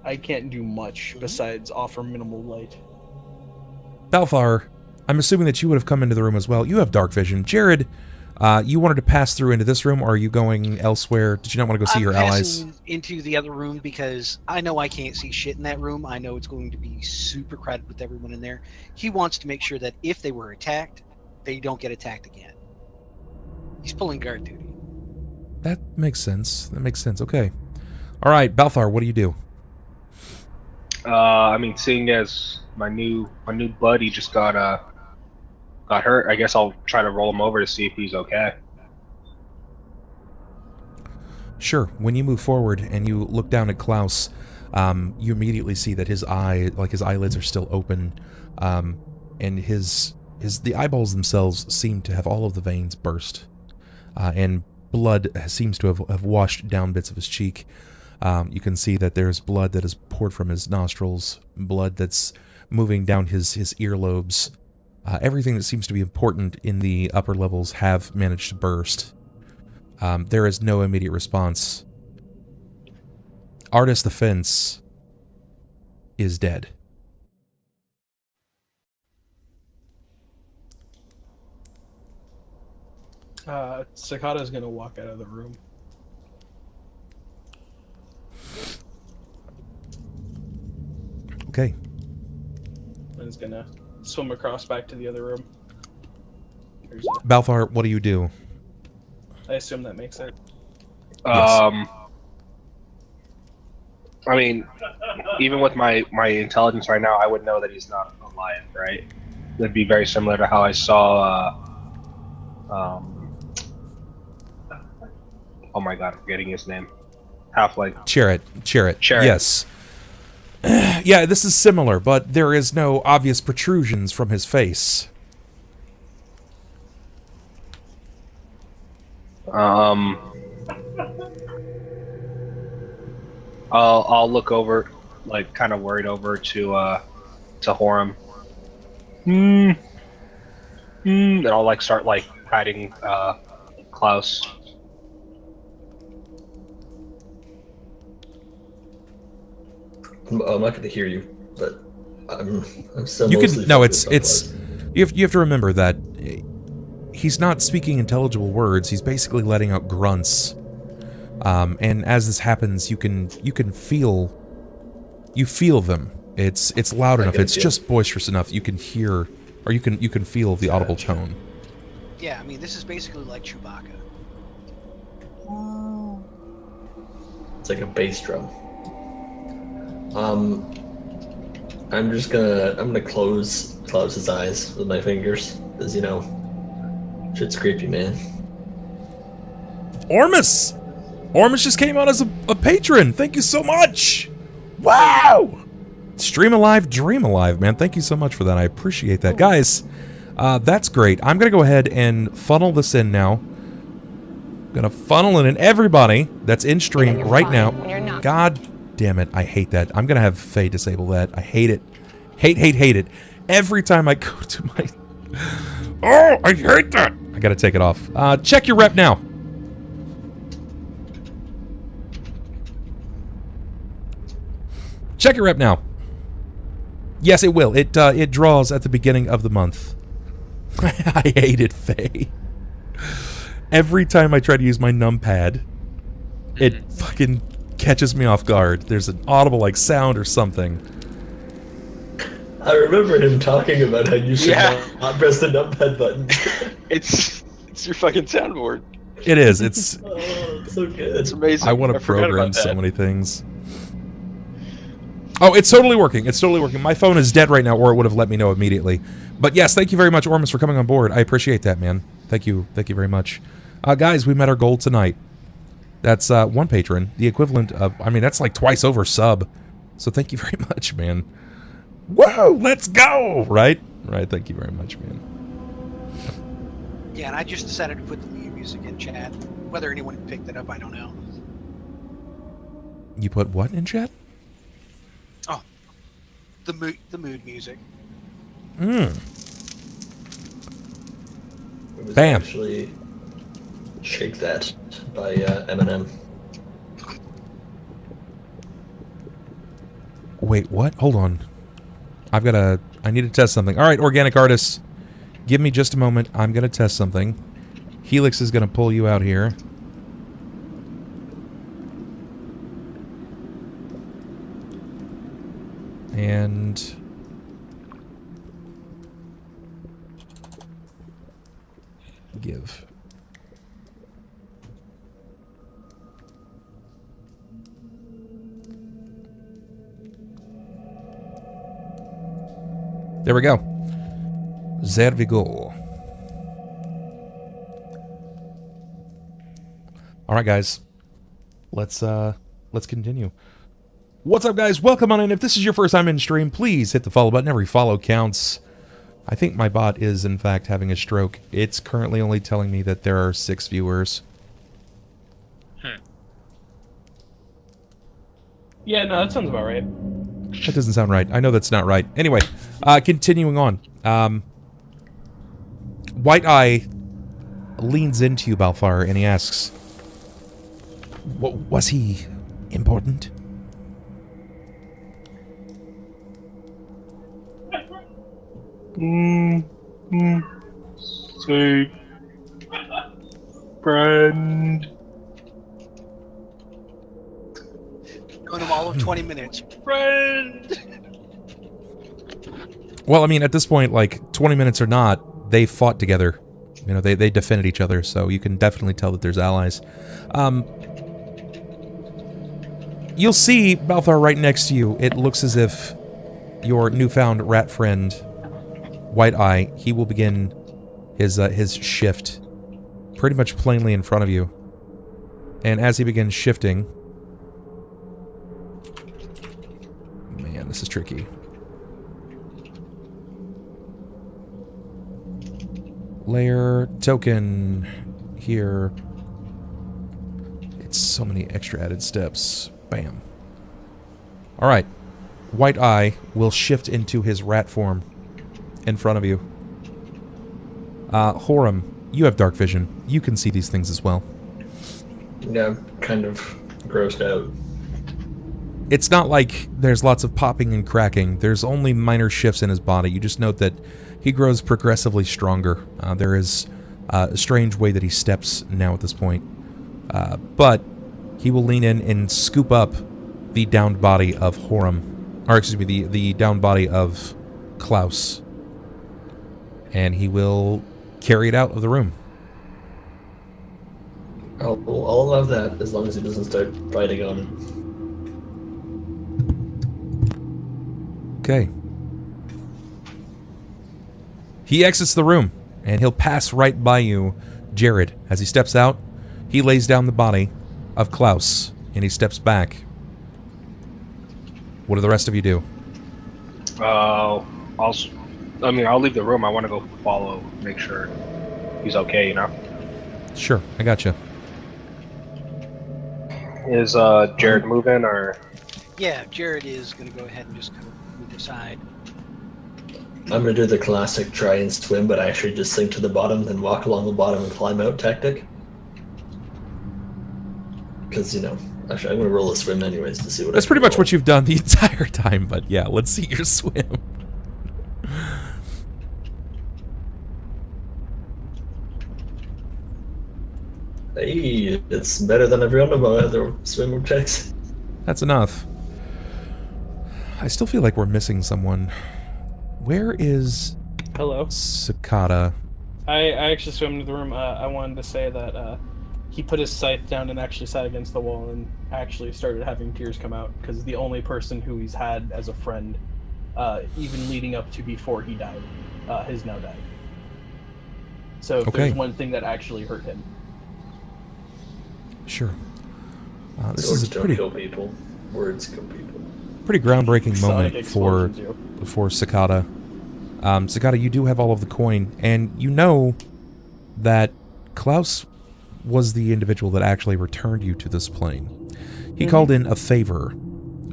I can't do much besides offer minimal light. Balthar, I'm assuming that you would have come into the room as well. You have dark vision. Jerrod, you wanted to pass through into this room, or are you going elsewhere? Did you not want to go see your allies? I'm passing into the other room because I know I can't see shit in that room. I know it's going to be super crowded with everyone in there. He wants to make sure that if they were attacked, they don't get attacked again. He's pulling guard duty. That makes sense. That makes sense. Okay. All right, Balthar, what do you do? I mean, seeing as my new buddy just got hurt, I guess I'll try to roll him over to see if he's okay. Sure. When you move forward and you look down at Klaus, you immediately see that his eyelids are still open, and the eyeballs themselves seem to have all of the veins burst, and blood seems to have washed down bits of his cheek. You can see that there's blood that is poured from his nostrils, blood that's moving down his earlobes. Everything that seems to be important in the upper levels have managed to burst. There is no immediate response. Artis the Fence is dead. Sakata's gonna walk out of the room. Okay. And is gonna swim across back to the other room. Balthar, what do you do? I assume that makes it. Yes. I mean, even with my intelligence right now, I would know that he's not a lion, right? It'd be very similar to how I saw. Oh my god, I'm forgetting his name. Half-Light. Jerrod. Yes. Yeah, this is similar, but there is no obvious protrusions from his face. I'll look over, like, kind of worried over to Horam. And I'll, like, start, like, patting Klaus. I'm not going to hear you, but I'm still. You mostly can no. focused on It's Klaus. you have to remember that he's not speaking intelligible words. He's basically letting out grunts. And as this happens, you can feel them. It's loud enough. It's just boisterous enough. You can hear, or you can feel the audible tone. Yeah, I mean, this is basically like Chewbacca. It's like a bass drum. I'm gonna close Klaus's eyes with my fingers, because shit's creepy, man. Ormus just came on as a patron. Thank you so much. Wow. Stream alive, dream alive, man. Thank you so much for that. I appreciate that, guys. That's great. I'm gonna go ahead and funnel this in now. Gonna funnel it in everybody that's in stream right now. God damn it, I hate that. I'm gonna have Faye disable that. I hate it. Hate it. Every time I go to my... Oh, I hate that. I gotta take it off. Check your rep now. Check your rep now. Yes, it will. It draws at the beginning of the month. I hate it, Faye. Every time I try to use my numpad, it fucking catches me off guard. There's an audible sound or something. I remember him talking about how you should not press the numpad button. It's your fucking soundboard. It is. It's so good. It's amazing. I want to forgot program about that. so many things. Oh, it's totally working. It's totally working. My phone is dead right now, or it would have let me know immediately. But yes, thank you very much, Ormus, for coming on board. I appreciate that, man. Thank you. Thank you very much. Guys, we met our goal tonight. That's one patron. The equivalent of, I mean, that's like twice over sub. So thank you very much, man. Whoa, let's go! Right? Right, thank you very much, man. Yeah, and I just decided to put the music in chat. Whether anyone picked it up, I don't know. You put what in chat? Oh, the mood music. It was Bam. actually Shake That by Eminem. Wait, what? Hold on. I need to test something. All right, organic artists, give me just a moment. I'm going to test something. Helix is going to pull you out here. And give. There we go. There we go. All right, guys. Let's continue. What's up, guys? Welcome on in. If this is your first time in stream, please hit the follow button. Every follow counts. I think my bot is, in fact, having a stroke. It's currently only telling me that there are 6 viewers. Yeah, no, that sounds about right. That doesn't sound right. I know that's not right. Anyway, continuing on. White Eye leans into you, Balthar, and he asks, was he important? Say, friend. Going them all of 20 minutes. Friend! Well, I mean, at this point, like, 20 minutes or not, they fought together. You know, they defended each other, so you can definitely tell that there's allies. You'll see, Balthar, right next to you, it looks as if your newfound rat friend, White Eye, he will begin his shift pretty much plainly in front of you. And as he begins shifting... Man, this is tricky. Layer, token, here. It's so many extra added steps. Bam. Alright. White Eye will shift into his rat form in front of you. Horam, you have dark vision. You can see these things as well. Yeah, I'm kind of grossed out. it's not like there's lots of popping and cracking. There's only minor shifts in his body. You just note that he grows progressively stronger. There is a strange way that he steps now at this point. But he will lean in and scoop up the downed body of Horam. Or, excuse me, the downed body of Klaus. And he will carry it out of the room. I'll allow that as long as he doesn't start fighting on him. Okay. He exits the room, and he'll pass right by you, Jerrod. As he steps out, he lays down the body of Klaus, and he steps back. What do the rest of you do? I'll leave the room. I want to go follow, make sure he's okay, you know? Sure, I gotcha. Is Jerrod moving, or...? Yeah, Jerrod is going to go ahead and just kind of move aside. I'm going to do the classic try and swim, but actually just sink to the bottom, then walk along the bottom and climb out tactic. Because, you know, actually I'm going to roll a swim anyways to see what That's pretty much what you've done the entire time, but yeah, let's see your swim. Hey, it's better than every one of my other swim checks. That's enough. I still feel like we're missing someone. Where is Hello. Sakata? I actually swam into the room. I wanted to say that he put his scythe down and actually sat against the wall and actually started having tears come out because the only person who he's had as a friend, even leading up to before he died, has now died. So if there's one thing that actually hurt him. Sure. This Swords is a don't kill people. Words kill people. pretty groundbreaking moment for explosions, Sakata. Sakata, you do have all of the coin, and you know that Klaus was the individual that actually returned you to this plane. He called in a favor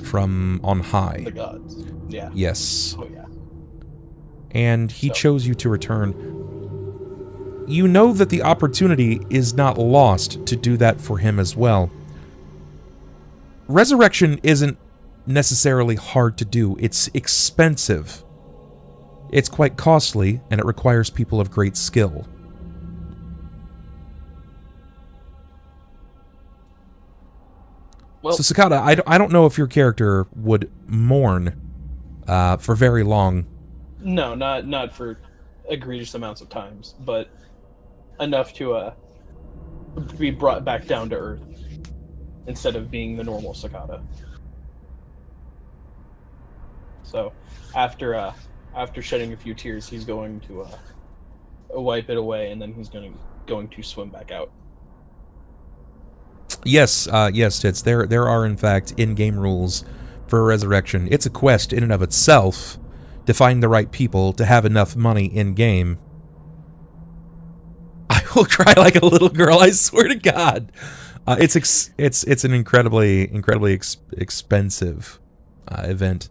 from on high. The gods. Yeah. Yes. Oh yeah. And he chose you to return. You know that the opportunity is not lost to do that for him as well. Resurrection isn't necessarily hard to do. It's expensive. It's quite costly, and it requires people of great skill. Well, So Sakata, I don't know if your character would mourn for very long. no, not for egregious amounts of times, but enough to be brought back down to earth instead of being the normal Sakata. So after shedding a few tears, he's going to wipe it away, and then he's going to swim back out. Yes, yes, Tits. There are in fact in-game rules for resurrection. It's a quest in and of itself to find the right people to have enough money in-game. I will cry like a little girl. I swear to God, it's an incredibly expensive event.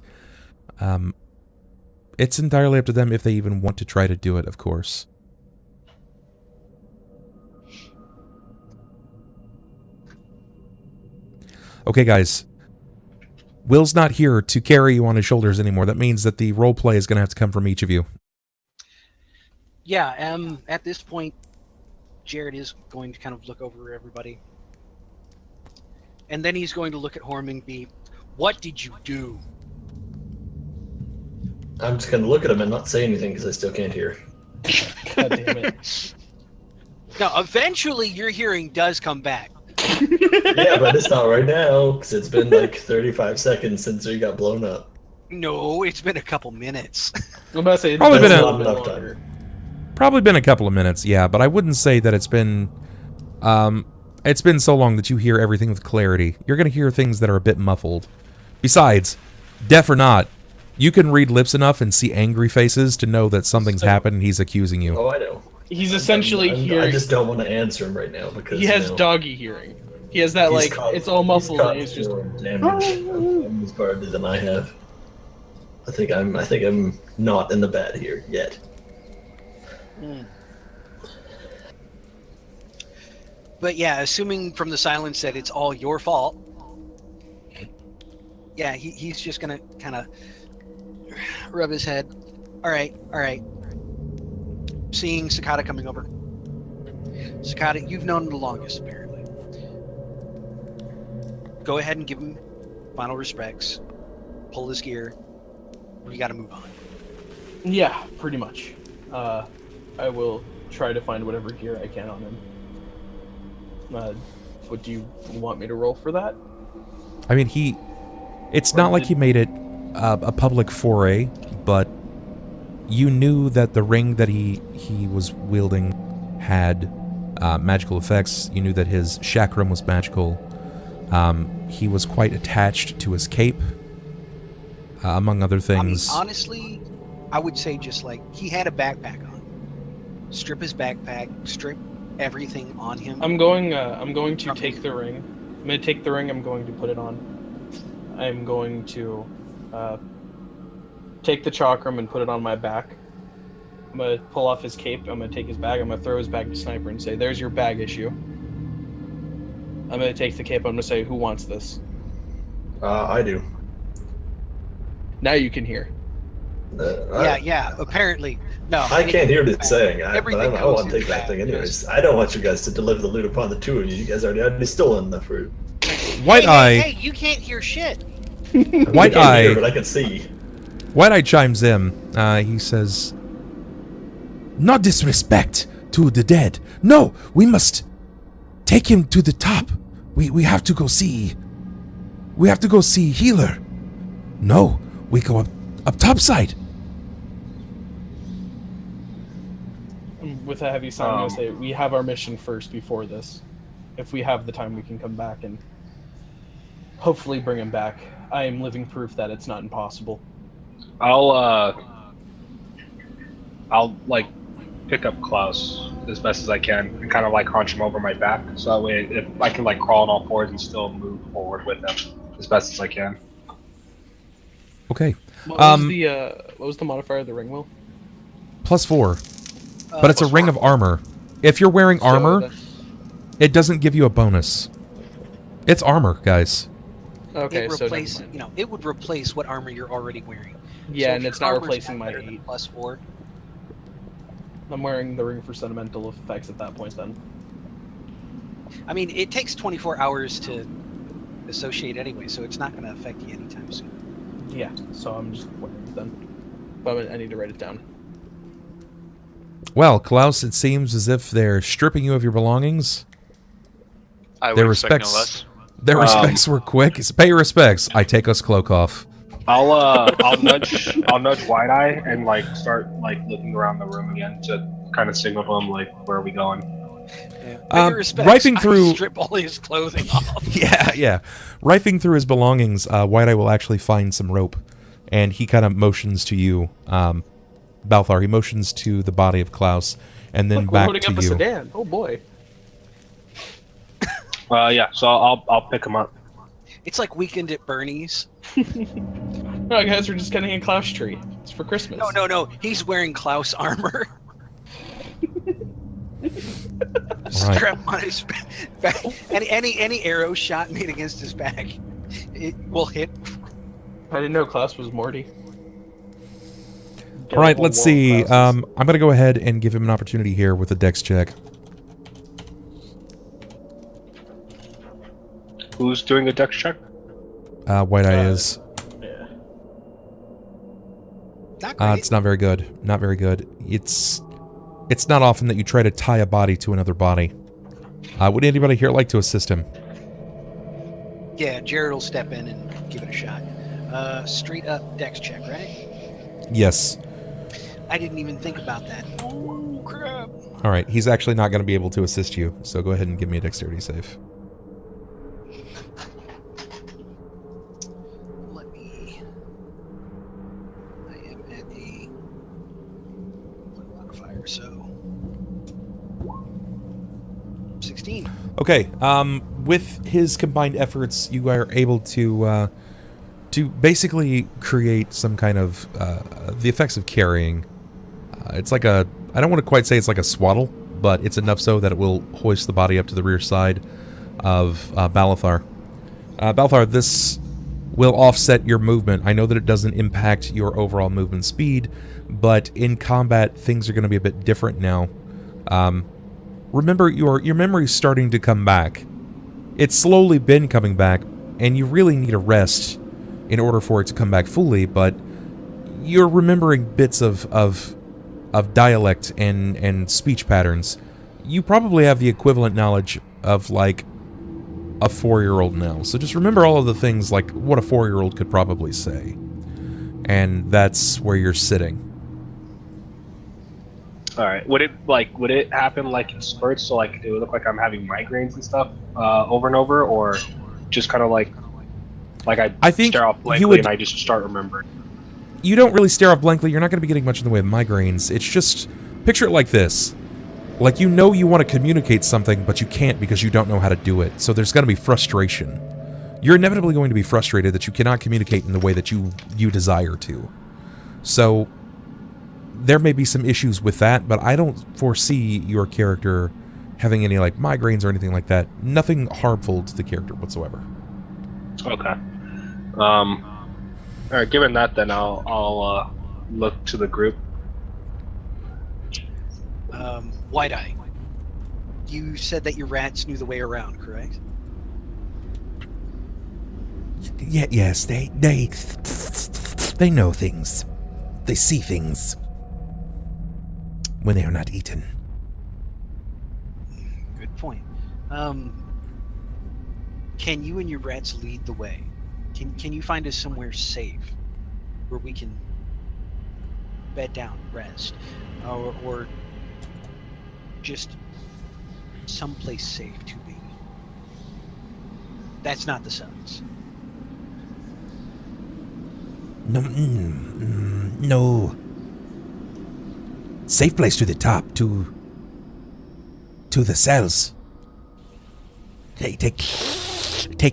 It's entirely up to them if they even want to try to do it, of course. Okay, guys. Will's not here to carry you on his shoulders anymore. That means that the role play is going to have to come from each of you. Yeah, at this point, Jerrod is going to kind of look over everybody. And then he's going to look at Horam and be, what did you do? I'm just going to look at him and not say anything because I still can't hear. God damn it. Now, eventually your hearing does come back. Yeah, but it's not right now because it's been like 35 seconds since we got blown up. No, it's been a couple minutes. I'm about to say, Probably been not enough time. Probably been a couple of minutes, yeah, but I wouldn't say that it's been so long that you hear everything with clarity. You're going to hear things that are a bit muffled. Besides, deaf or not, you can read lips enough and see angry faces to know that something's happened and he's accusing you. Oh, I know. He's essentially hearing. I just don't want to answer him right now because He has doggy hearing. He has that it's all muffled and it's just damage. He's farther than I have. I think I'm not in the bad here yet. But yeah, assuming from the silence that it's all your fault, Yeah, he's just gonna kind of rub his head. All right. Seeing Sakata coming over. Sakata, you've known him the longest, apparently. Go ahead and give him final respects. Pull his gear. We got to move on. Yeah, pretty much. I will try to find whatever gear I can on him. What do you want me to roll for that? I mean, it's not like he made it a public foray, but you knew that the ring that he was wielding had magical effects. You knew that his chakram was magical. He was quite attached to his cape, among other things. I mean, honestly, I would say just like he had a backpack on. Strip his backpack, strip everything on him. I'm going to take the ring. I'm going to take the ring, I'm going to put it on. I'm going to take the chakram and put it on my back. I'm going to pull off his cape, I'm going to take his bag, I'm going to throw his bag to Sniper and say, there's your bag issue. I'm going to take the cape, I'm going to say, who wants this? I do. Now you can hear. Yeah, apparently. No. I can't hear what it's saying, but I goes want to take that thing anyways. I don't want you guys to deliver the loot upon the two of you. You guys already stolen the fruit. Hey, you can't hear shit. White Eye, but I can see. White Eye chimes in. He says, "Not disrespect to the dead. No, we must take him to the top. We have to go see. We have to go see Healer. No, we go up topside." With a heavy sigh, I'm going to say, we have our mission first before this. If we have the time, we can come back and hopefully bring him back. I am living proof that it's not impossible. I'll like pick up Klaus as best as I can and kind of like hunch him over my back, so that way if I can like crawl on all fours and still move forward with him as best as I can. Okay. What was the modifier of the ring will? +4. But it's a ring of armor. If you're wearing armor, it doesn't give you a bonus. It's armor, guys. Okay, it would replace what armor you're already wearing. Yeah, so and it's not replacing my 8. +4. I'm wearing the ring for sentimental effects at that point then. I mean, it takes 24 hours to associate anyway, so it's not going to affect you anytime soon. Yeah, so I'm just wearing it then. But I need to write it down. Well, Klaus, it seems as if they're stripping you of your belongings. I would expect no less. Their respects were quick. Pay your respects. I take us cloak off. I'll nudge Wide Eye and like start like looking around the room again to kind of signal to him like, where are we going? Rifing through, strip all his clothing off. Yeah. Rifing through his belongings, White Eye will actually find some rope, and he kind of motions to you, Balthar. He motions to the body of Klaus, and then back to you. A sedan. Oh boy. Yeah. So I'll pick him up. It's like Weekend at Bernie's. No, guys, we're just getting a Klaus tree. It's for Christmas. No. He's wearing Klaus armor. Strap on his back. Any arrow shot made against his back, it will hit. I didn't know Klaus was Morty. All right, let's see. I'm going to go ahead and give him an opportunity here with a dex check. Who's doing a dex check? White Eye is. Yeah. Not great. It's not very good. Not very good. It's not often that you try to tie a body to another body. Would anybody here like to assist him? Yeah, Jerrod will step in and give it a shot. Straight up dex check, right? Yes. I didn't even think about that. Oh, crap. All right, he's actually not going to be able to assist you, so go ahead and give me a dexterity save. I am at a modifier, so 16. Okay, with his combined efforts, you are able to basically create some kind of the effects of carrying. It's like I don't want to quite say it's like a swaddle, but it's enough so that it will hoist the body up to the rear side of Balthar. Balthar, this will offset your movement. I know that it doesn't impact your overall movement speed, but in combat, things are going to be a bit different now. Remember, your memory's starting to come back. It's slowly been coming back, and you really need a rest in order for it to come back fully, but you're remembering bits of dialect and speech patterns. You probably have the equivalent knowledge of, like, a 4-year-old now. So just remember all of the things, like, what a 4-year-old could probably say. And that's where you're sitting. Alright, would it happen, like, in spurts, so, like, it would look like I'm having migraines and stuff, over and over, or just kind of like I think stare off blankly and I just start remembering? You don't really stare off blankly. You're not going to be getting much in the way of migraines. It's just, picture it like this. Like, you know you want to communicate something, but you can't because you don't know how to do it. So there's going to be frustration. You're inevitably going to be frustrated that you cannot communicate in the way that you desire to. So there may be some issues with that, but I don't foresee your character having any, like, migraines or anything like that. Nothing harmful to the character whatsoever. Okay. Alright, given that, then I'll look to the group. White Eye, you said that your rats knew the way around, correct? Yes, they know things. They see things when they are not eaten. Good point. Can you and your rats lead the way? Can you find us somewhere safe where we can bed down, rest, or just someplace safe to be? That's not the cells. No. Safe place to the top, to the cells. Take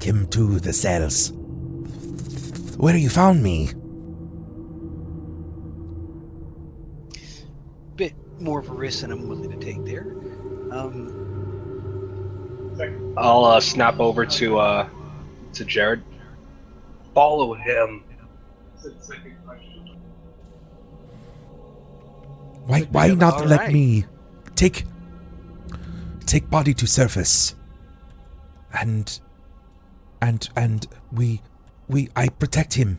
him to the cells. Where you found me? Bit more of a risk than I'm willing to take there. I'll snap over to Jerrod. Follow him. Why not let me take body to surface, and I protect him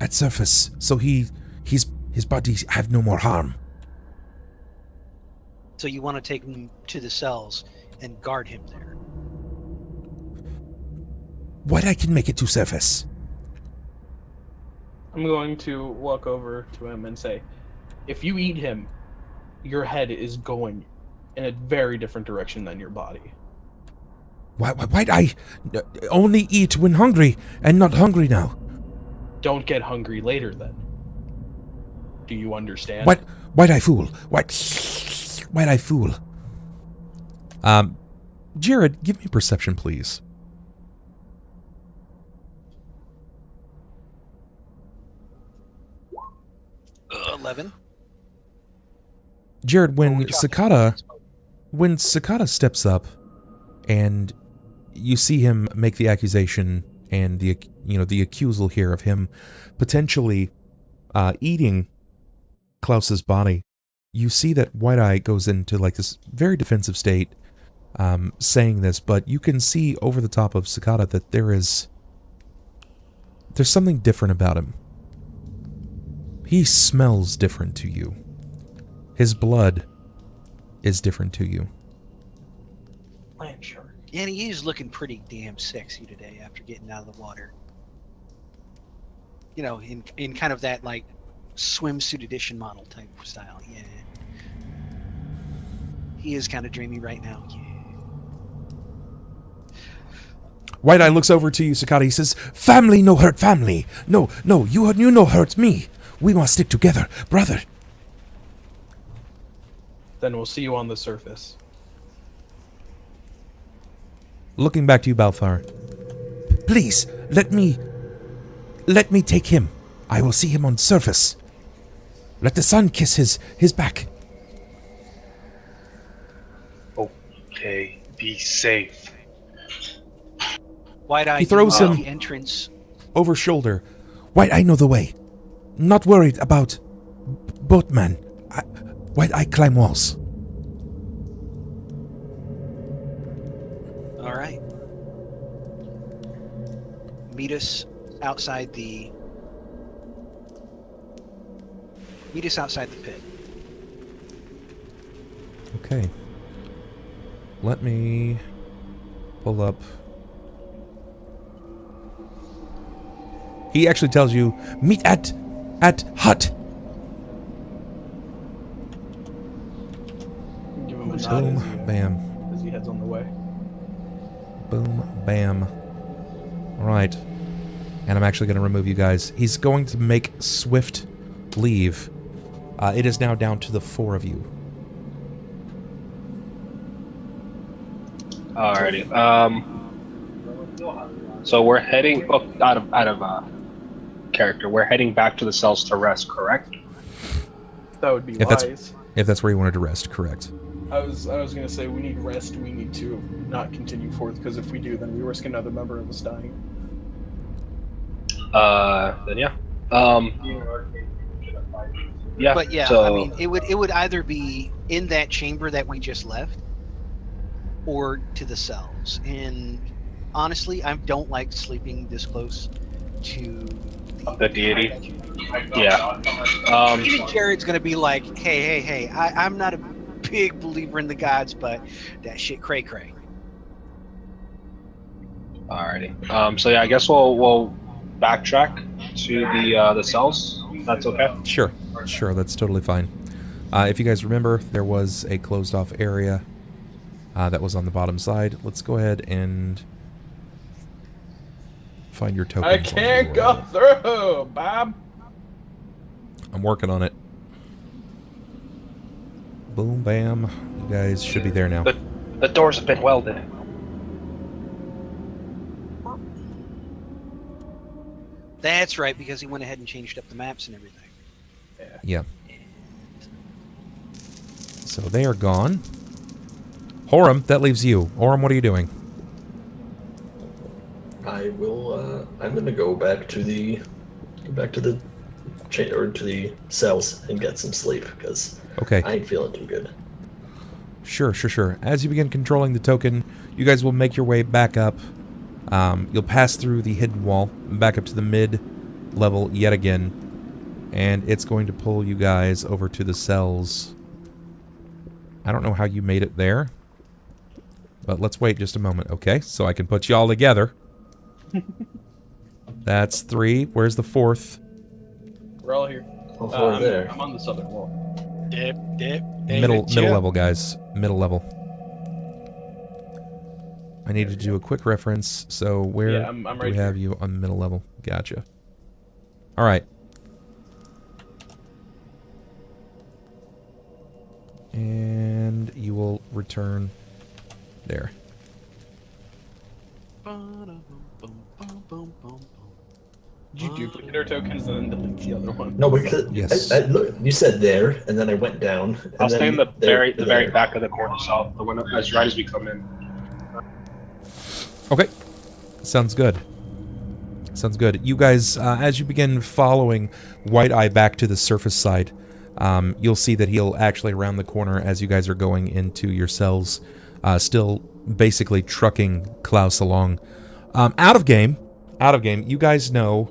at surface, so his body have no more harm. So you want to take him to the cells and guard him there? What I can make it to surface? I'm going to walk over to him and say, if you eat him, your head is going in a very different direction than your body. Why'd I only eat when hungry and not hungry now? Don't get hungry later, then. Do you understand? Why'd I fool? Why'd I fool? Jerrod, give me perception, please. 11. Jerrod, when Sakata steps up and you see him make the accusation and the accusal here of him potentially eating Klaus's body, you see that White Eye goes into, like, this very defensive state, saying this, but you can see over the top of Sakata that there's something different about him. He smells different to you. His blood is different to you. Land shark. And he is looking pretty damn sexy today after getting out of the water. You know, in kind of that, like, swimsuit edition model type style. Yeah. He is kind of dreamy right now. Yeah. White Eye looks over to you, Sakata. He says, "Family no hurt family. No, you no hurt me. We must stick together, brother." Then we'll see you on the surface. looking back to you, Balthar. "Please, let me take him. I will see him on surface. Let the sun kiss his back." Okay, be safe. Wide-eyed, He throws him the entrance over shoulder. White Eye know the way. Not worried about boatman. White Eye climb walls. All right. Meet us outside the pit. Okay. Let me pull up. He actually tells you, meet at hut. Give him a nod Boom, bam. as he heads on the way. Boom, bam. Right. And I'm actually going to remove you guys. He's going to make swift leave. It is now down to the 4 of you. Alrighty. So we're heading out of character. We're heading back to the cells to rest, correct? That would be If wise. that's where you wanted to rest, correct. I was gonna say we need rest. We need to not continue forth because if we do, then we risk another member of us dying. Then yeah. Yeah. But yeah, so, I mean, it would either be in that chamber that we just left, or to the cells. And honestly, I don't like sleeping this close to the deity. Yeah. Even Jerrod's gonna be like, hey, I'm not a big believer in the gods, but that shit cray cray. Alrighty. So yeah, I guess we'll backtrack to the cells. That's okay. Sure, that's totally fine. If you guys remember, there was a closed off area that was on the bottom side. Let's go ahead and find your token. I can't go through, Bob. I'm working on it. Boom, bam. You guys should be there now. The doors have been welded. That's right, because he went ahead and changed up the maps and everything. Yeah. So they are gone. Horam, that leaves you. Horam, what are you doing? I will. I'm gonna go back to the to the cells and get some sleep because Okay. I ain't feeling too good. Sure. As you begin controlling the token, you guys will make your way back up. You'll pass through the hidden wall, back up to the mid-level yet again, and it's going to pull you guys over to the cells. I don't know how you made it there, but let's wait just a moment, okay? So I can put you all together. That's 3. Where's the 4th? We're all here. How far there? I'm on the southern wall. Dip. Middle level, guys. Middle level. I need to do a quick reference. So where I'm do right we have you on middle level? Gotcha. All right. And you will return there. Did you duplicate our tokens and then delete the other one? No, because Yes. look, you said there, and then I went down. And I'll then stay in the there- very back of the corner cell, the one as right as we come in. Okay. Sounds good. Sounds good. You guys, as you begin following White Eye back to the surface side, you'll see that he'll actually round the corner as you guys are going into your cells, still basically trucking Klaus along. Out of game, you guys know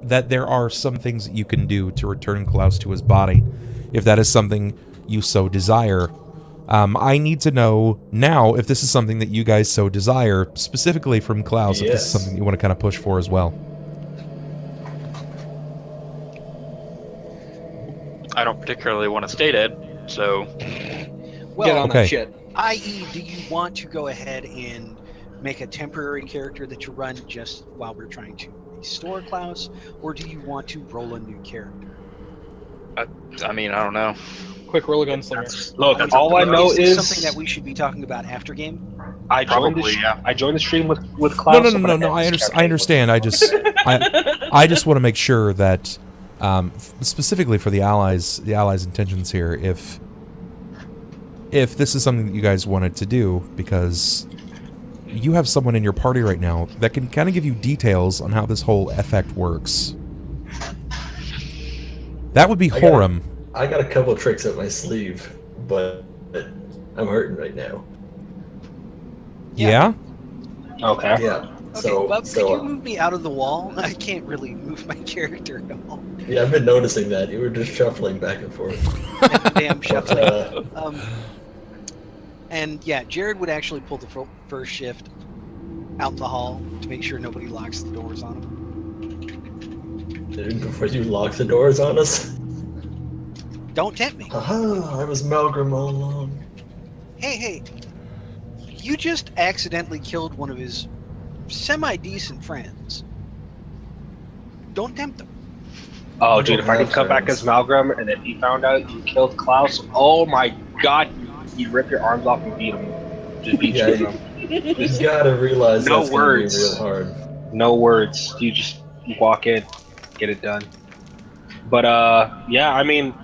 that there are some things that you can do to return Klaus to his body, if that is something you so desire. I need to know now if this is something that you guys so desire, specifically from Klaus, if this is Yes. something you want to kind of push for as well. I don't particularly want to stay dead, so Well, Get on Okay. that shit. i.e., do you want to go ahead and make a temporary character that you run just while we're trying to restore Klaus, or do you want to roll a new character? I mean, I don't know. Quick roll a gunslinger. Look, all I know Is this is something that we should be talking about after game. I joined Probably, yeah. I joined the stream with Klaus. No. I understand. I just want to make sure that, specifically for the allies' intentions here, if this is something that you guys wanted to do, because you have someone in your party right now that can kind of give you details on how this whole effect works. That would be Horam. I got a couple tricks up my sleeve, but I'm hurting right now. Yeah? Okay. Yeah. Okay, Bub, could you move me out of the wall? I can't really move my character at all. Yeah, I've been noticing that. You were just shuffling back and forth. Damn shuffling. And yeah, Jerrod would actually pull the first shift out in the hall to make sure nobody locks the doors on him. Before you lock the doors on us? Don't tempt me. Aha, I was Malgrim all along. Hey, you just accidentally killed one of his semi-decent friends. Don't tempt him. Oh, dude, if I could come back as Malgrim and then he found out you killed Klaus, oh my god, you'd rip your arms off and beat him. Just beat you with him. You gotta realize No that's words. gonna be real hard. No words. You just walk in, get it done. But yeah, I mean,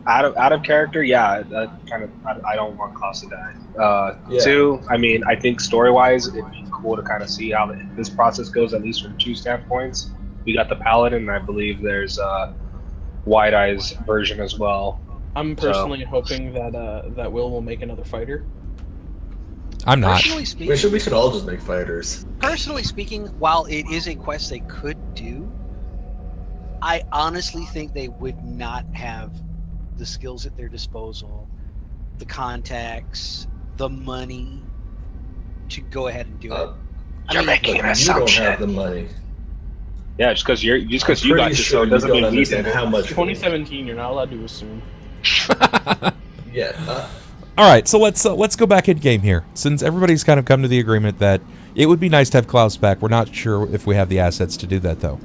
out of character, yeah, that kind of I don't want Klaus to die. Yeah. 2, I mean, I think story-wise, it'd be cool to kind of see how this process goes, at least from 2 standpoints. We got the Paladin, and I believe there's a Wide Eyes version as well. I'm personally hoping that Will make another fighter. I'm not. Personally speaking, We should all just make fighters. Personally speaking, while it is a quest they could do, I honestly think they would not have the skills at their disposal, the contacts, the money to go ahead and do it. You're making an assumption. You don't have the money. Yeah, just because you got this, so it you doesn't don't mean we understand did. how much. 2017, you're not allowed to assume. Yeah. All right, so let's go back in game here. Since everybody's kind of come to the agreement that it would be nice to have Klaus back, we're not sure if we have the assets to do that, though.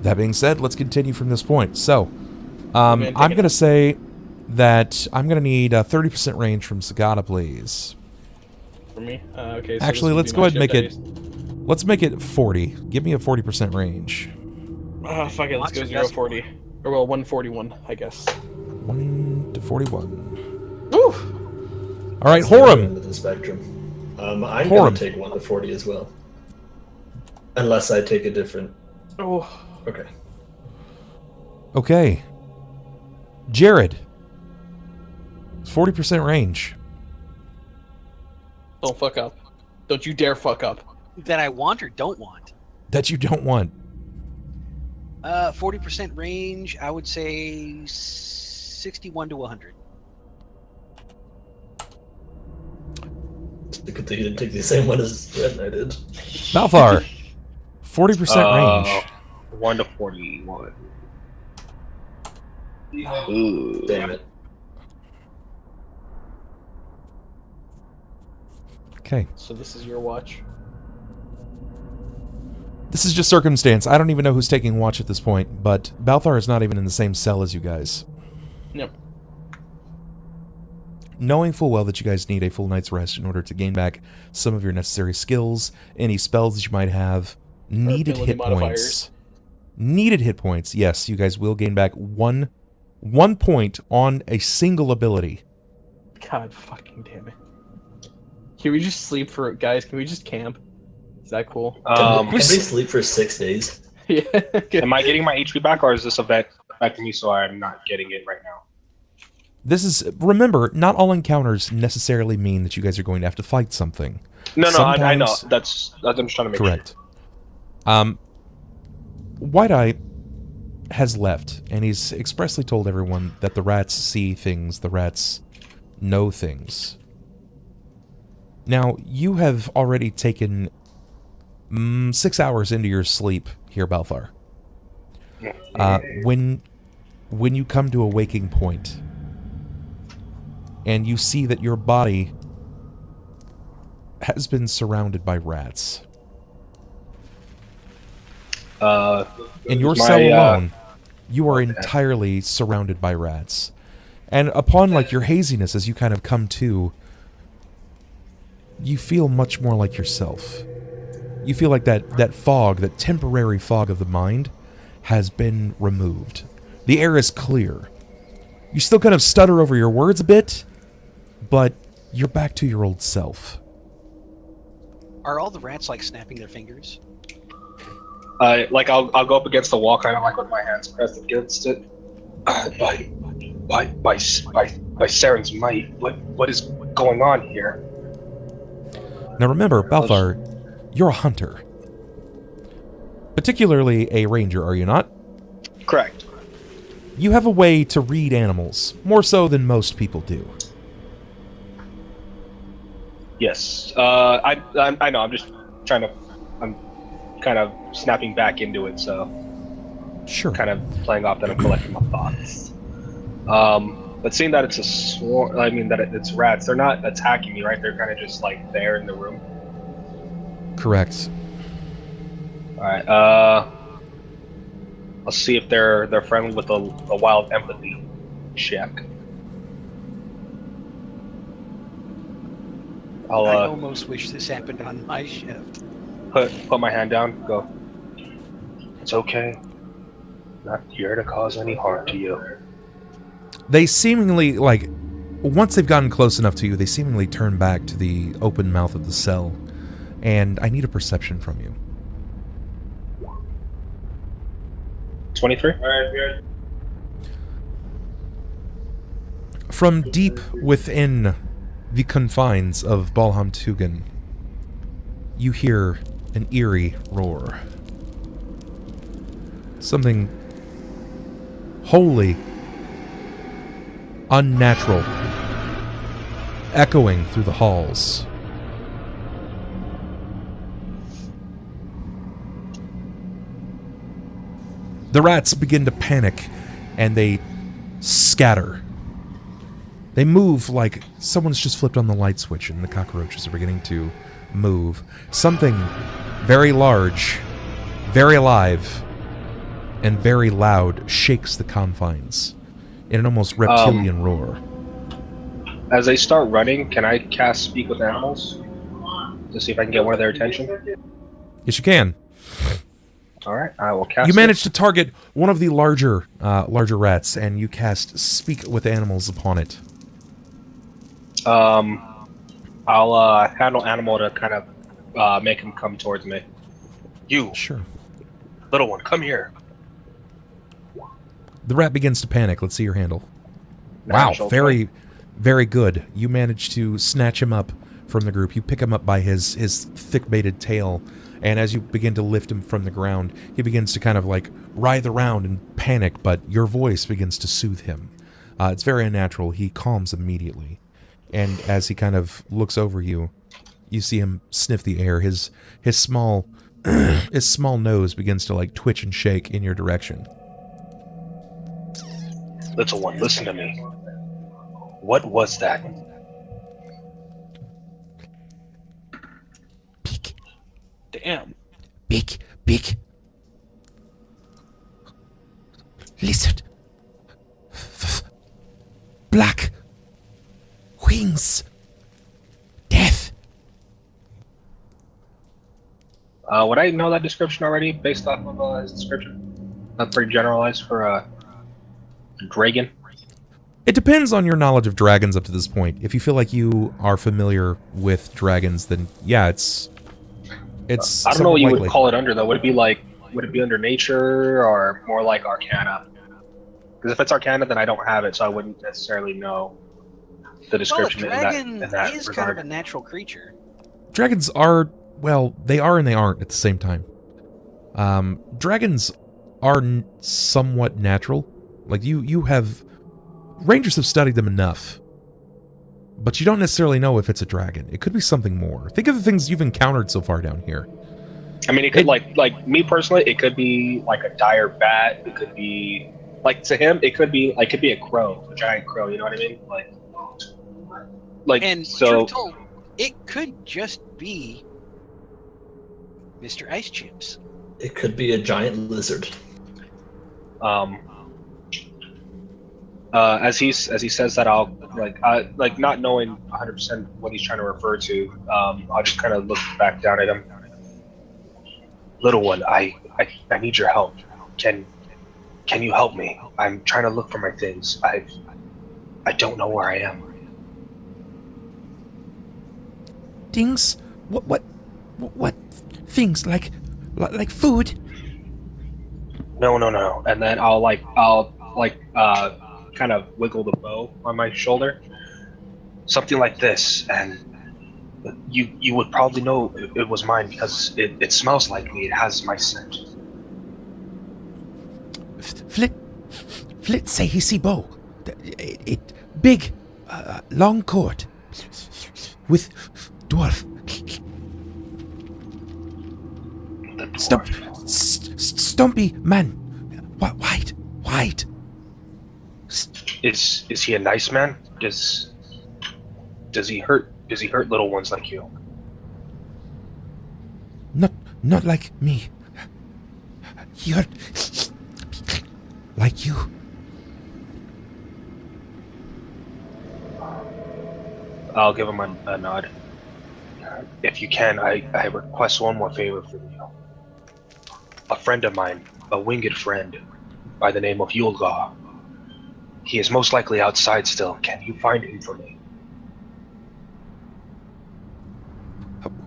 That being said, let's continue from this point. So, I'm going to say that I'm going to need a 30% range from Sakata, please. For me? Okay. So Actually, let's go ahead and make it... Let's make it 40. Give me a 40% range. Fuck it, let's go 0-40. Or, well, 141, I guess. 1 to 41. Woo! All right, That's the Horam. end of the spectrum. I'm Horam. going to take 1 to 40 as well. Unless I take a different... Oh. Okay. Okay. Jerrod. 40% range. Don't fuck up. Don't you dare fuck up. That I want or don't want. That you don't want. 40% range, I would say 61 to 100. It's a good thing you didn't take the same one as Red and I did. Balthar. 40% range. 1 to 41. Ooh. Damn it. Okay. So this is your watch. This is just circumstance. I don't even know who's taking watch at this point, but Balthar is not even in the same cell as you guys. Yep. Knowing full well that you guys need a full night's rest in order to gain back some of your necessary skills, any spells that you might have, needed ability hit points. modifiers. Needed hit points. Yes, you guys will gain back one point on a single ability. God fucking damn it. Can we just sleep for... Guys, can we just camp? Is that cool? Can we sleep for 6 days? Yeah. Am I getting my HP back, or is this event affecting me so I'm not getting it right now? This is... Remember, not all encounters necessarily mean that you guys are going to have to fight something. No, I know. Sometimes- That's I'm just trying to make Correct. sure. White Eye has left, and he's expressly told everyone that the rats see things, the rats know things. Now, you have already taken 6 hours into your sleep here, Balthar. When you come to a waking point, and you see that your body has been surrounded by rats. In your cell alone, you are entirely surrounded by rats. And upon, like, your haziness, as you kind of come to, you feel much more like yourself. You feel like that fog, that temporary fog of the mind, has been removed. The air is clear. You still kind of stutter over your words a bit, but you're back to your old self. Are all the rats like snapping their fingers? Like I'll go up against the wall, kind of like with my hands pressed against it. By Saren's might, what is going on here? Now remember, Balthar, you're a hunter. Particularly a ranger, are you not? Correct. You have a way to read animals, more so than most people do. Yes. I know. I'm just trying to. I'm kind of snapping back into it, so. Sure. Kind of playing off that I'm collecting my thoughts. But seeing that it's a swarm, I mean that it's rats. They're not attacking me, right? They're kind of just like there in the room. Correct. All right. I'll see if they're friendly with a wild empathy check. I almost wish this happened on my shift. Put my hand down. Go. It's okay. Not here to cause any harm to you. They seemingly, like, once they've gotten close enough to you, they seemingly turn back to the open mouth of the cell. And I need a perception from you. 23? Alright, good. From deep within the confines of Balham Tugan, you hear an eerie roar. Something wholly unnatural, echoing through the halls. The rats begin to panic, and they scatter. They move like someone's just flipped on the light switch, and the cockroaches are beginning to move. Something very large, very alive, and very loud shakes the confines in an almost reptilian roar. As they start running, can I cast Speak with Animals to see if I can get one of their attention? Yes, you can. All right, I will cast. You manage to target one of the larger rats, and you cast Speak with Animals upon it. I'll handle Animal to kind of make him come towards me. You, sure, little one, come here. The rat begins to panic. Let's see your handle. Wow, very, very good. You manage to snatch him up from the group. You pick him up by his thick-baited tail, and as you begin to lift him from the ground, he begins to kind of like writhe around and panic, but your voice begins to soothe him. It's very unnatural. He calms immediately. And as he kind of looks over you, you see him sniff the air. His small his small nose begins to like twitch and shake in your direction. Little one, listen to me. What was that? Big. Damn. Big. Lizard. Black. Wings. Death. Would I know that description already, based off of his description? That's pretty generalized for a dragon. It depends on your knowledge of dragons up to this point. If you feel like you are familiar with dragons, then yeah, it's I don't know what you would call it under, though. Would it be under nature or more like Arcana? Because if it's Arcana, then I don't have it, so I wouldn't necessarily know the description. Well, a dragon in that is regard. kind of a natural creature. Dragons are, well, they are and they aren't at the same time. Dragons are somewhat natural. Like, you have... Rangers have studied them enough. But you don't necessarily know if it's a dragon. It could be something more. Think of the things you've encountered so far down here. I mean, it could, like me personally, it could be like a dire bat. It could be, like, to him, it could be a crow, a giant crow, you know what I mean? Like and so... truth told, it could just be Mr. Ice Chips. It could be a giant lizard. As he says that, I'll like not knowing 100% what he's trying to refer to. I'll just kind of look back down at him. Little one, I need your help. Can you help me? I'm trying to look for my things. I don't know where I am. things? What things like food? No. And then I'll kind of wiggle the bow on my shoulder. Something like this, and you would probably know it was mine because it smells like me. It has my scent. Flit say he see bow. It big, long cord with dwarf. Stumpy man, white. Is he a nice man? Does he hurt little ones like you? Not like me. He hurt like you. I'll give him a nod. If you can, I request one more favor from you. A friend of mine, a winged friend, by the name of Yulgar. He is most likely outside still. Can you find him for me?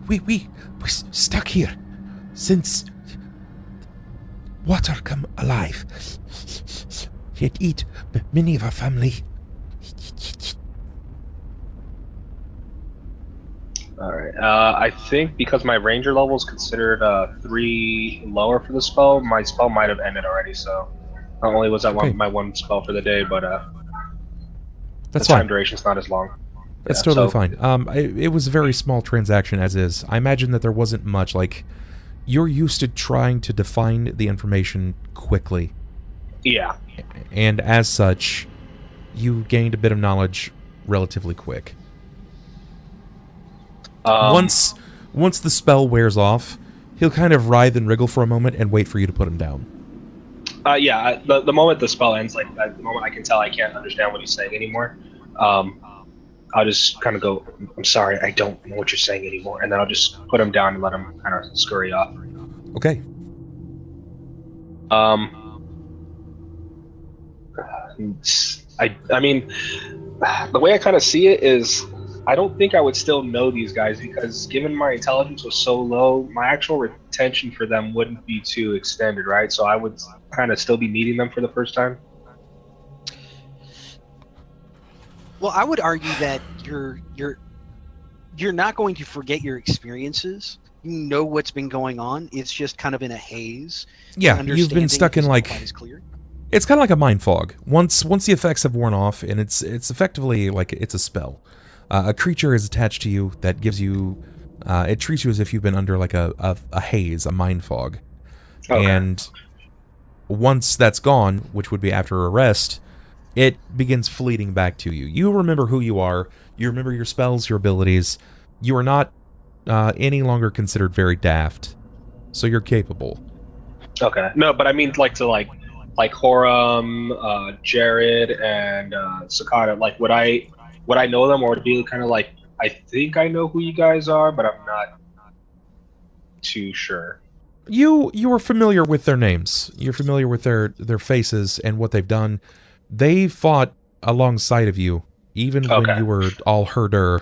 We stuck here since water come alive. It eat many of our family. Alright, I think because my ranger level is considered 3 lower for the spell, my spell might have ended already, so not only was that my one spell for the day, but That's the fine. time duration's not as long. That's Yeah, totally so- fine. It was a very small transaction as is. I imagine that there wasn't much, like, you're used to trying to define the information quickly. Yeah. And as such, you gained a bit of knowledge relatively quick. Once the spell wears off, he'll kind of writhe and wriggle for a moment and wait for you to put him down. The moment the spell ends, like the moment I can tell I can't understand what he's saying anymore, I'll just kind of go, I'm sorry, I don't know what you're saying anymore, and then I'll just put him down and let him kind of scurry off. Okay. I mean, the way I kind of see it is, I don't think I would still know these guys because given my intelligence was so low, my actual retention for them wouldn't be too extended, right? So I would kind of still be meeting them for the first time. Well, I would argue that you're not going to forget your experiences. You know what's been going on. It's just kind of in a haze. Yeah, you've been stuck in like clear. it's kind of like a mind fog. Once the effects have worn off, and it's effectively like it's a spell. A creature is attached to you that gives you. It treats you as if you've been under like a haze, a mind fog, Okay. and once that's gone, which would be after a rest, it begins fleeting back to you. You remember who you are. You remember your spells, your abilities. You are not any longer considered very daft, so you're capable. Okay. No, but I mean like Horam, Jerrod, and Sakata. Like, would I know them, or would it be kind of like, I think I know who you guys are, but I'm not too sure. You are familiar with their names. You're familiar with their faces and what they've done. They fought alongside of you, even when Okay. you were all herder.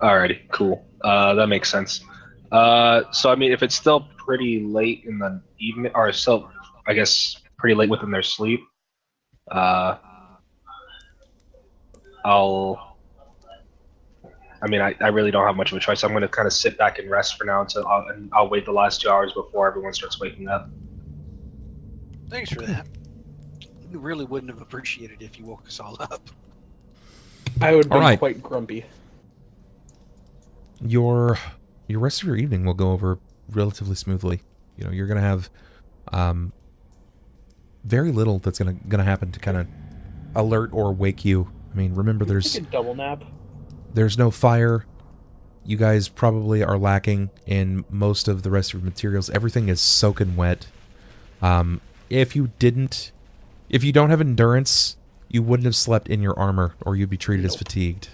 Alrighty, cool. That makes sense. So I mean, if it's still pretty late in the evening, or still, I guess, pretty late within their sleep, I really don't have much of a choice. I'm going to kind of sit back and rest for now until I'll wait the last 2 hours before everyone starts waking up. Thanks for that. We really wouldn't have appreciated it if you woke us all up. I would be Alright. quite grumpy. Your rest of your evening will go over relatively smoothly. You know, you're going to have very little that's going to happen to kind of alert or wake you. I mean, remember Take a double nap. there's no fire. You guys probably are lacking in most of the rest of your materials. Everything is soaking wet. If you don't have endurance, you wouldn't have slept in your armor, or you'd be treated as fatigued.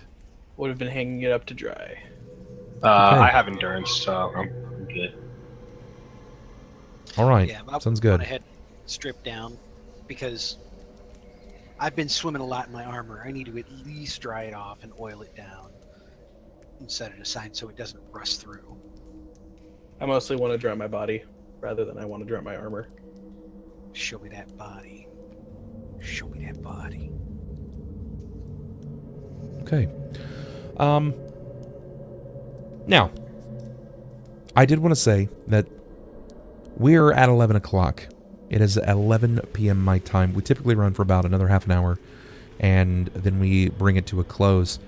Would have been hanging it up to dry. I have endurance, so I'm good. All right, Yeah, I'll sounds go good. ahead, strip down, because I've been swimming a lot in my armor. I need to at least dry it off and oil it down. and set it aside so it doesn't rust through. I mostly want to drop my body rather than I want to drop my armor. Show me that body. Show me that body. Okay. Now, I did want to say that we're at 11 o'clock. It is 11 p.m. my time. We typically run for about another half an hour, and then we bring it to a close.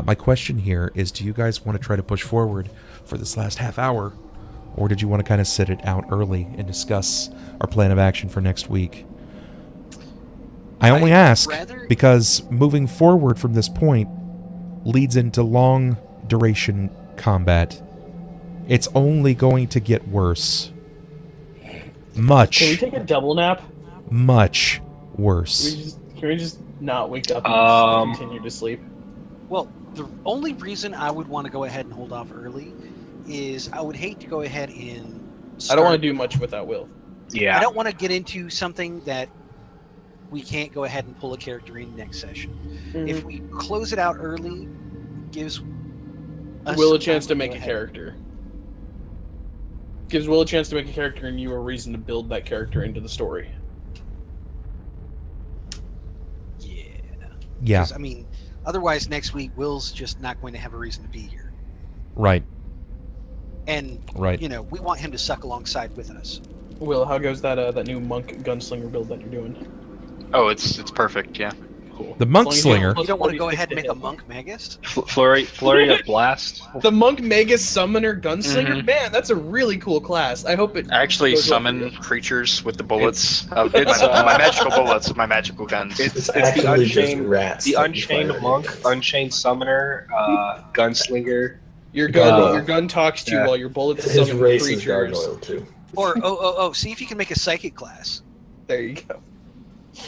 My question here is, do you guys want to try to push forward for this last half hour, or did you want to kind of sit it out early and discuss our plan of action for next week? I only ask because moving forward from this point leads into long duration combat. It's only going to get worse. Much. Can we take a double nap? Much worse. Can we just not wake up and just continue to sleep? Well, the only reason I would want to go ahead and hold off early is I would hate to go ahead and I don't want to do much without Will. Yeah. I don't want to get into something that we can't go ahead and pull a character in next session. If we close it out early, gives us Will a some chance time to go make a ahead. character. Gives Will a chance to make a character and you a reason to build that character into the story. Yeah. 'Cause, I mean, otherwise next week Will's just not going to have a reason to be here. Right. And Right. you know, we want him to suck alongside with us. Will, how goes that that new monk gunslinger build that you're doing? Oh, it's perfect. Yeah. Cool. The monk As long as slinger. You don't want to go 46 ahead and make hit. a monk magus? Flurry of blast. The monk magus summoner gunslinger? Mhm. Man, that's a really cool class. I hope it I actually goes well for summon you. creatures with the bullets. Of it's, my magical bullets with my magical guns. It's the actually just unchained rats. the that you unchained fire monk, at. unchained summoner, gunslinger. Your Gargoyle. gun talks to you Yeah. while your bullets His summon race is creatures. gargoyle too. Or see if you can make a psychic class. There you go.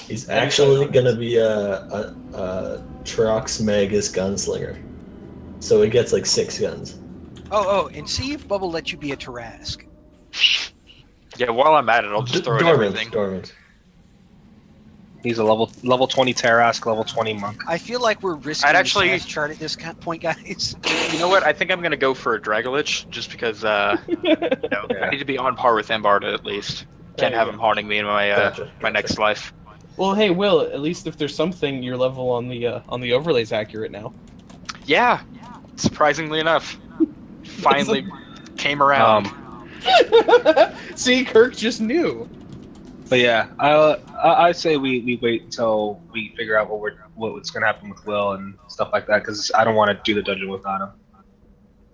He's actually gonna be a Trox Magus gunslinger, so he gets like 6 guns. And see if Bubble lets you be a Tarask. Yeah, while I'm at it, I'll just throw in everything. Dormant. He's a level 20 Tarask, level 20 monk. I feel like we're risking I'd actually- this chart at this point, guys. You know what? I think I'm gonna go for a Dragolich, just because I need to be on par with Embarda at least. Can't There have you him haunting me in my Gotcha. my next life. Well, hey, Will, at least if there's something, your level on the overlay's accurate now. Yeah, surprisingly enough, finally came around. See, Kirk just knew. But yeah, I say we wait until we figure out what's gonna happen with Will and stuff like that, because I don't want to do the dungeon without him.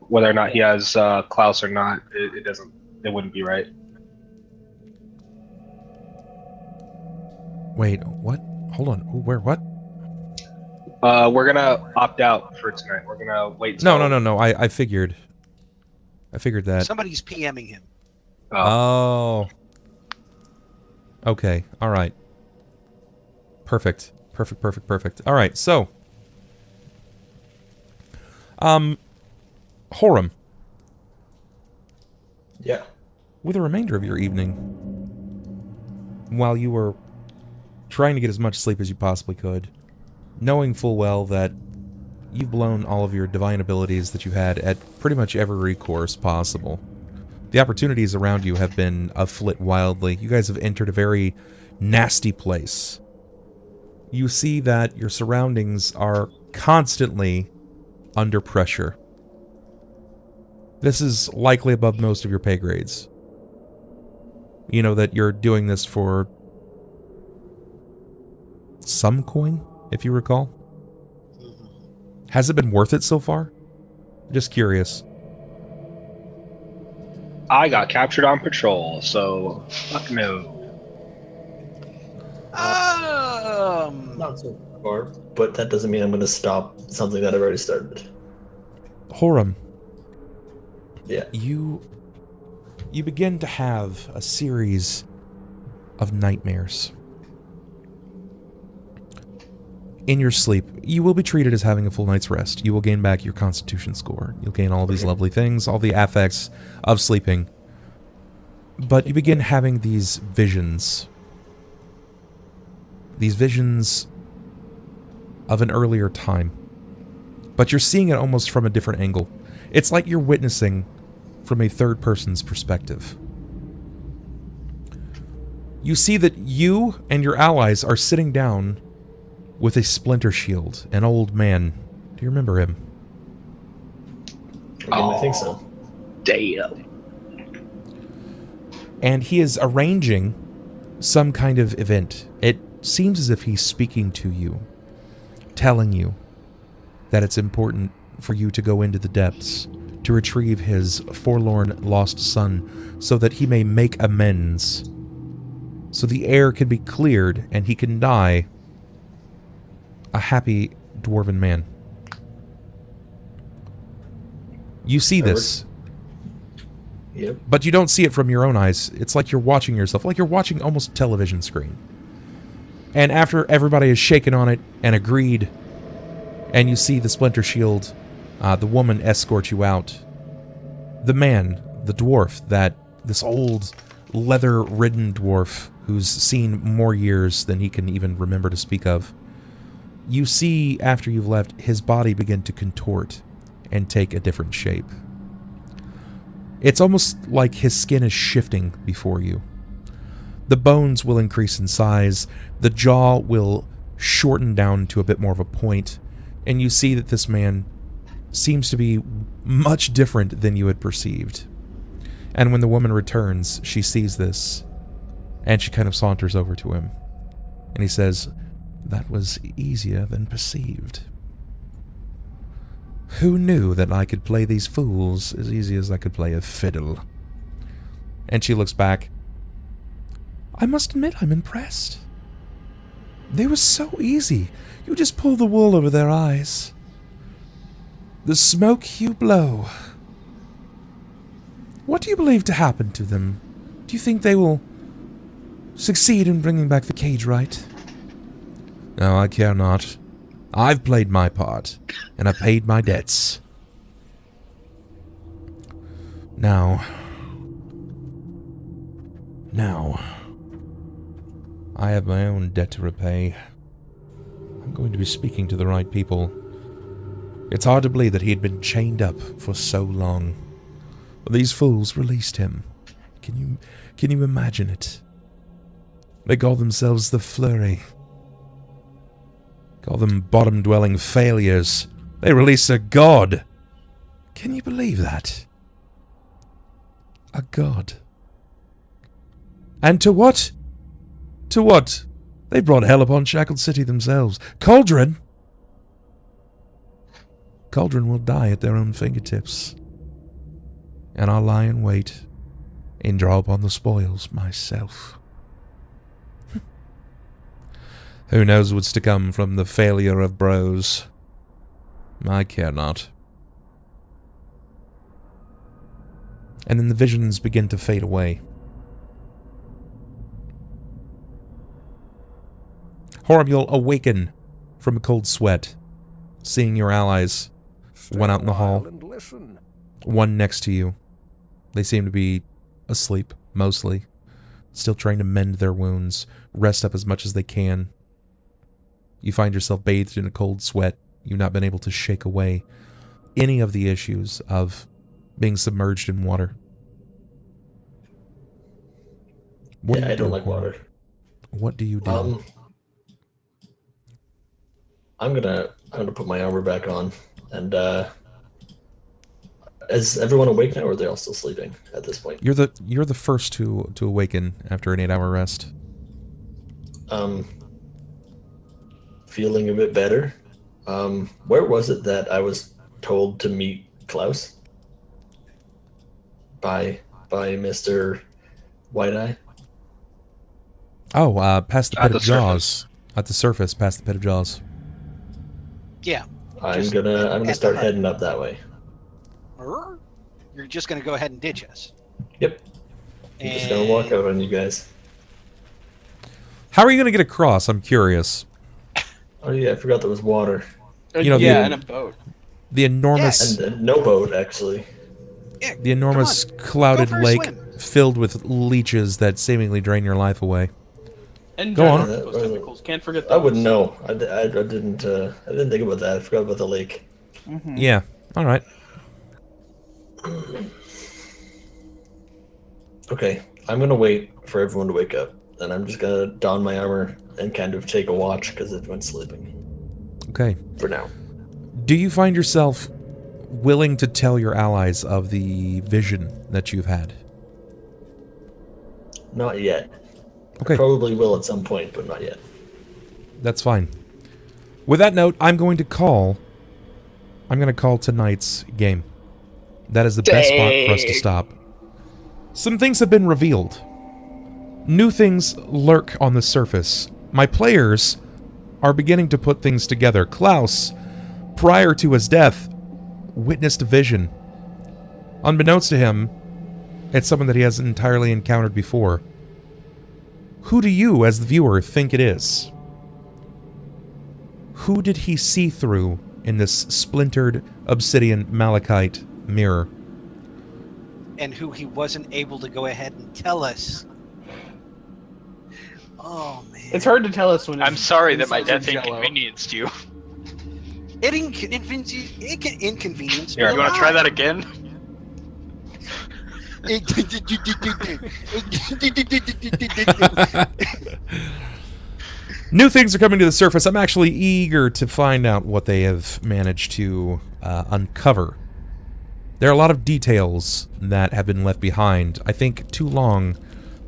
Whether or not he has Klaus or not, it wouldn't be right. Wait, what? Hold on. Where? What? We're gonna opt out for tonight. We're gonna wait. No. I figured. I figured that. Somebody's PMing him. Oh. Okay. All right. Perfect. All right. So, Horam, Yeah. with the remainder of your evening, while you were trying to get as much sleep as you possibly could, knowing full well that you've blown all of your divine abilities that you had at pretty much every recourse possible. The opportunities around you have been aflit wildly. You guys have entered a very nasty place. You see that your surroundings are constantly under pressure. This is likely above most of your pay grades. You know that you're doing this for some coin, if you recall. Has it been worth it so far? Just curious. I got captured on patrol, so fuck no. Not so far, but that doesn't mean I'm going to stop something that I've already started. Horam, Yeah. you begin to have a series of nightmares. In your sleep, you will be treated as having a full night's rest. You will gain back your constitution score. You'll gain all these lovely things, all the affects of sleeping. But you begin having these visions. These visions of an earlier time. but you're seeing it almost from a different angle. It's like you're witnessing from a third person's perspective. You see that you and your allies are sitting down with a splinter shield, an old man. Do you remember him? I think so. Damn. And he is arranging some kind of event. It seems as if he's speaking to you, telling you that it's important for you to go into the depths to retrieve his forlorn lost son so that he may make amends, so the air can be cleared and he can die a happy dwarven man. You see this. Yep. But you don't see it from your own eyes. It's like you're watching yourself, like you're watching almost a television screen. And after everybody has shaken on it and agreed, and you see the splinter shield, the woman escort you out. The man, the dwarf, this old leather-ridden dwarf who's seen more years than he can even remember to speak of. You see, after you've left, his body begin to contort and take a different shape. It's almost like his skin is shifting before you. The bones will increase in size, the jaw will shorten down to a bit more of a point, and you see that this man seems to be much different than you had perceived. And when the woman returns, she sees this, and she kind of saunters over to him. And he says, "That was easier than perceived. Who knew that I could play these fools as easy as I could play a fiddle?" And she looks back. "I must admit I'm impressed. They were so easy. You just pull the wool over their eyes. The smoke you blow. What do you believe to happen to them? Do you think they will succeed in bringing back the cage right?" "No, I care not. I've played my part, and I paid my debts. Now, I have my own debt to repay. I'm going to be speaking to the right people. It's hard to believe that he had been chained up for so long. These fools released him. Can you imagine it? They call themselves the Flurry. Call them bottom-dwelling failures. They release a god. Can you believe that? A god. And to what? To what? They brought hell upon Shackled City themselves. Cauldron will die at their own fingertips. And I'll lie in wait and draw upon the spoils myself. Who knows what's to come from the failure of bros? I care not. And then the visions begin to fade away. Horam, you'll awaken from a cold sweat, seeing your allies, one out in the hall, one next to you. They seem to be asleep, mostly, still trying to mend their wounds, rest up as much as they can. You find yourself bathed in a cold sweat. You've not been able to shake away any of the issues of being submerged in water. What I don't like water. What do you do? I'm gonna put my armor back on, and is everyone awake now, or are they all still sleeping at this point? You're the first to awaken after an 8-hour rest. Feeling a bit better. Where was it that I was told to meet Klaus? By Mr. White-Eye? Oh, past the pit of Jaws. Surface. At the surface, past the pit of Jaws. Yeah. I'm gonna start heading up that way. You're just gonna go ahead and ditch us. Yep. I'm just gonna walk out on you guys. How are you gonna get across? I'm curious. Oh yeah, I forgot there was water. You know, and a boat. The enormous, And no boat, actually. Yeah, the enormous clouded Go for a lake swim. filled with leeches that seemingly drain your life away. And Go on. those tentacles. Can't forget I those. wouldn't know. I didn't think about that. I forgot about the lake. Yeah. All right. Okay, I'm gonna wait for everyone to wake up, and I'm just gonna don my armor and kind of take a watch because everyone's sleeping. Okay. For now. Do you find yourself willing to tell your allies of the vision that you've had? Not yet. Okay. I probably will at some point, but not yet. That's fine. With that note, I'm going to call tonight's game. That is the best spot for us to stop. Some things have been revealed. New things lurk on the surface. My players are beginning to put things together. Klaus, prior to his death, witnessed a vision. Unbeknownst to him, it's someone that he hasn't entirely encountered before. Who do you, as the viewer, think it is? Who did he see through in this splintered obsidian malachite mirror? And who he wasn't able to go ahead and tell us. Oh, man. It's hard to tell us when I'm sorry that my insults death are Jell-O. inconvenienced you. It inconvenienced Here, you want to try that again? New things are coming to the surface. I'm actually eager to find out what they have managed to uncover. There are a lot of details that have been left behind. I think too long,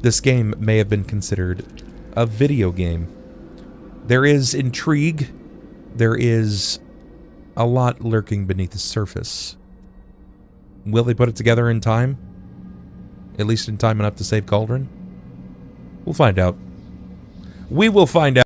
this game may have been considered a video game. There is intrigue. There is a lot lurking beneath the surface. Will they put it together in time? At least in time enough to save Cauldron? We'll find out. We will find out.